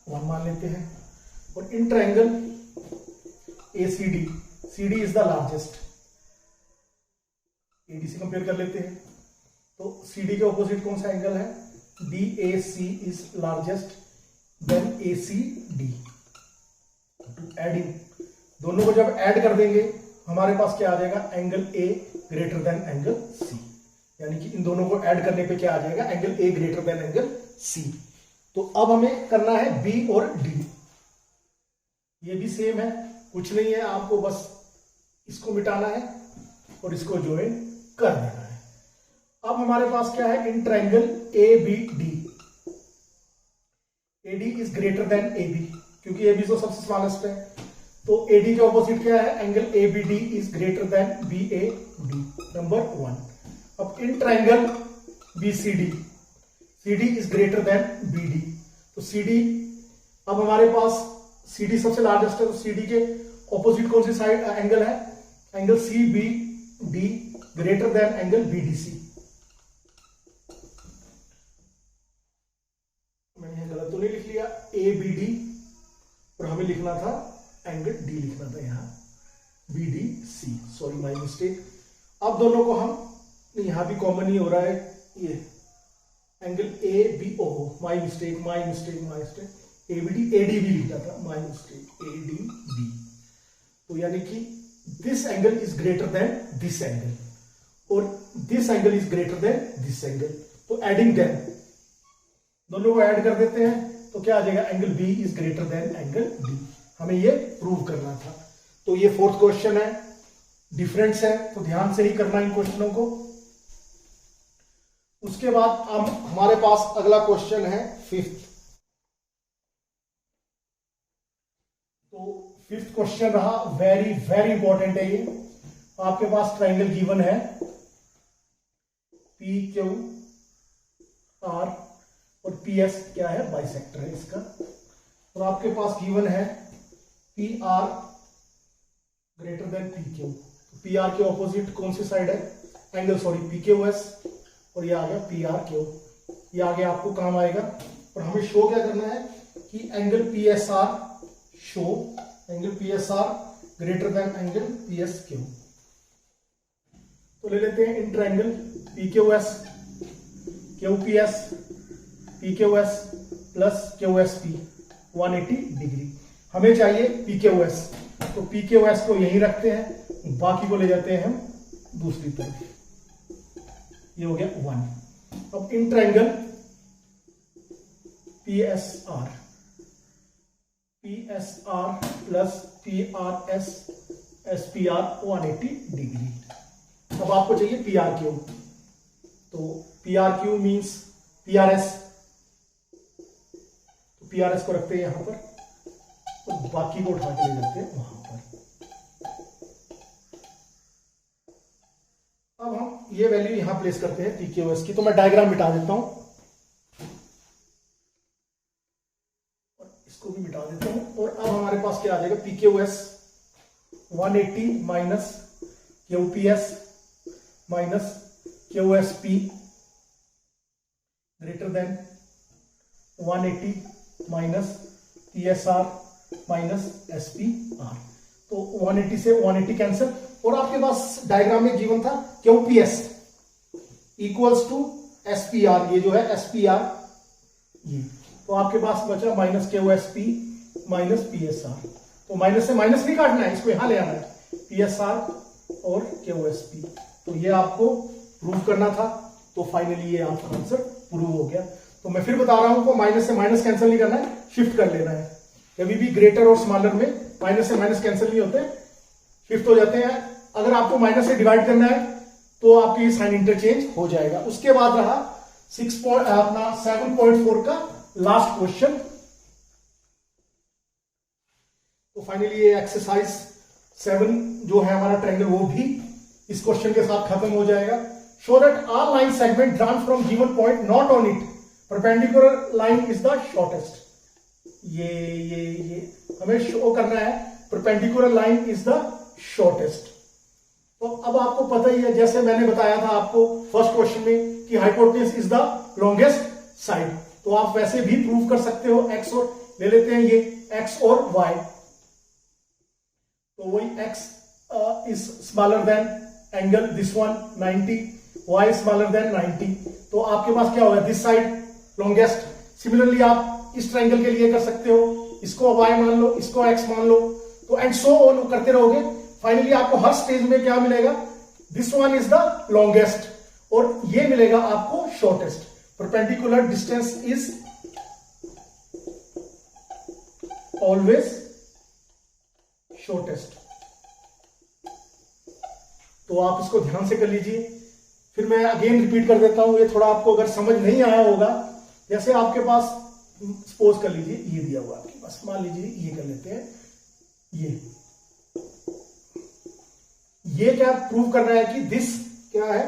1 मान लेते हैं। और in triangle A C D, C D is the largest, AD से कंपेयर कर लेते हैं, तो सी डी के ऑपोजिट कौन सा एंगल है? B A C is largest than A C D. To adding, दोनों को जब ऐड कर देंगे हमारे पास क्या आ जाएगा? Angle A greater than angle C, यानी कि इन दोनों को ऐड करने पे क्या आ जाएगा? Angle A greater than angle C. तो अब हमें करना है बी और डी, ये भी सेम है, कुछ नहीं है, आपको बस इसको मिटाना है और इसको ज्वाइन कर देना है। अब हमारे पास क्या है? In triangle A B D, AD is greater than A B, क्योंकि ए बी तो सबसे स्मॉलेस्ट है, तो एडी के ऑपोजिट क्या है? Angle A B D is greater than B A D, number 1। अब in triangle B C D, C D is greater than B D, तो सी डी, अब हमारे पास सी डी सबसे लार्जेस्ट है, तो सी डी के ऑपोजिट कौन सी साइड एंगल है? Angle C B D greater than angle B D C. मैंने गलत तो नहीं लिख लिया? ए बी डी, और हमें लिखना था एंगल डी, लिखना था यहां B D C, sorry my mistake. अब दोनों को हम, यहां भी कॉमन ही हो रहा है, ये angle A B O, my mistake my mistake my mistake, A B D, A D भी लिखा था, my mistake, A D B. तो यानी कि this angle is greater than this angle और this angle is greater than this angle, तो adding them, दोनों को ऐड कर देते हैं तो क्या आ जाएगा? Angle B is greater than angle D. हमें ये प्रूव करना था। तो ये फोर्थ क्वेश्चन है, डिफरेंस है, तो ध्यान से ही करना इन क्वेश्चनों को। उसके बाद अब हमारे पास अगला क्वेश्चन है फिफ्थ। तो फिफ्थ क्वेश्चन रहा वेरी वेरी इंपॉर्टेंट है ये। आपके पास ट्रायंगल गिवन है पी क्यू आर और पी एस क्या है? बाइसेक्टर है इसका। और आपके पास गिवन है P R greater than P Q, P R के ऑपोजिट कौन सी साइड है, angle sorry P Q S, और ये आ गया पी आर क्यू। ये आगे आपको काम आएगा। और हमें शो क्या करना है कि angle P S are show angle P S are greater than angle P S Q. तो ले लेते हैं in triangle P Q S Q P S P Q S plus Q S P 180 degree. हमें चाहिए P Q S, तो P Q S को यहीं रखते हैं, बाकी को ले जाते हैं हम दूसरी तरफ। ये हो गया 1। अब in triangle P S are plus P R S S P are 180 degree. अब आपको चाहिए पी आर क्यू, तो P R Q means P R S, तो पी आर एस को रखते हैं यहां पर और बाकी को उठा के ले जाते हैं वहां पर। अब हम ये वैल्यू यहां प्लेस करते हैं पी क्यू एस की। तो मैं डायग्राम मिटा देता हूं और इसको भी मिटा देता हूं। और अब हमारे पास क्या आ जाएगा, P Q S 180 minus Q P S minus Q S P greater than 180 minus P S R minus S P R. तो 180 से 180 कैंसिल, और आपके पास डायग्राम में गिवन था Q P S equals to S P R, ये जो है एस पी आर ये। तो आपके पास बचा minus Q S P minus P S are. तो माइनस से माइनस नहीं काटना है, इसको यहां ले आना है, पी एस आर और क्यू एस पी। तो ये आपको प्रूव करना था। तो फाइनली ये आपका आंसर प्रूव हो गया। तो मैं फिर बता रहा हूं को माइनस से माइनस कैंसिल नहीं करना है, शिफ्ट कर लेना है। कभी भी ग्रेटर और स्मॉलर में माइनस से माइनस कैंसिल नहीं होते, शिफ्ट हो जाते हैं। अगर आपको माइनस से डिवाइड करना है तो आपकी साइन इंटरचेंज हो जाएगा। उसके बाद रहा 7.4 का लास्ट क्वेश्चन। तो फाइनली ये एक्सरसाइज 7 जो है हमारा ट्रायंगल, वो भी इस क्वेश्चन के साथ खत्म हो जाएगा। Show that all line segment drawn from given point not on it perpendicular line is the shortest. ये हमें शो करना है perpendicular line is the shortest. तो अब आपको पता ही है, जैसे मैंने बताया था आपको फर्स्ट क्वेश्चन में कि hypotenuse is the longest side, तो आप वैसे भी प्रूव कर सकते हो। एक्स और ले लेते हैं ये एक्स और वाई, तो वही x is smaller than angle this one 90, y smaller than 90। तो आपके पास क्या होगा, दिस साइड लॉन्गेस्ट। सिमिलरली आप इस ट्रायंगल के लिए कर सकते हो, इसको वाई मान लो, इसको एक्स मान लो, तो एंड सो ऑन करते रहोगे। फाइनली आपको हर स्टेज में क्या मिलेगा, this one is the longest और ये मिलेगा आपको shortest. Perpendicular distance is always shortest. तो आप इसको ध्यान से कर लीजिए। फिर मैं अगेन रिपीट कर देता हूं, ये थोड़ा आपको अगर समझ नहीं आया होगा, जैसे आपके पास सपोज कर लीजिए ये दिया हुआ आपके पास, मान लीजिए ये कर लेते हैं, ये क्या प्रूव कर रहा है कि दिस क्या है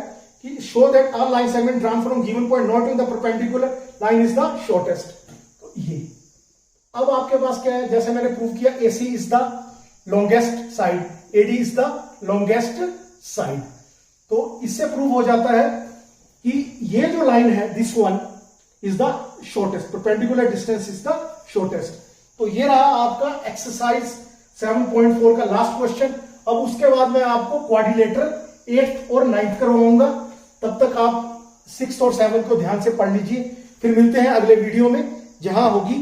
कि show that all line segment drawn from given point not in the perpendicular line is the shortest. तो ये अब आपके पास क्या है, जैसे मैंने प्रूव किया AC is the longest side, AD is the longest side. तो इससे प्रूव हो जाता है कि ये जो लाइन है this one is the shortest, perpendicular distance is the shortest. तो ये रहा आपका एक्सरसाइज 7.4 का लास्ट क्वेश्चन। अब उसके बाद मैं आपको क्वाड्रिलेटरल 8th और 9th करवाऊंगा। तब तक आप 6th और 7th को ध्यान से पढ़ लीजिए। फिर मिलते हैं अगले वीडियो में, जहां होगी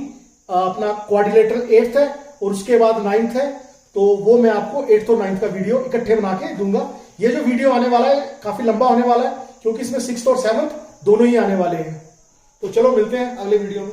अपना क्वाड्रिलेटरल 8th है और उसके बाद 9th है। तो वो मैं आपको 8th और 9th का वीडियो इकट्ठे बना के दूंगा। ये जो वीडियो आने वाला है काफी लंबा होने वाला है, क्योंकि इसमें 6th और 7th दोनों ही आने वाले हैं। तो चलो मिलते हैं अगले वीडियो में।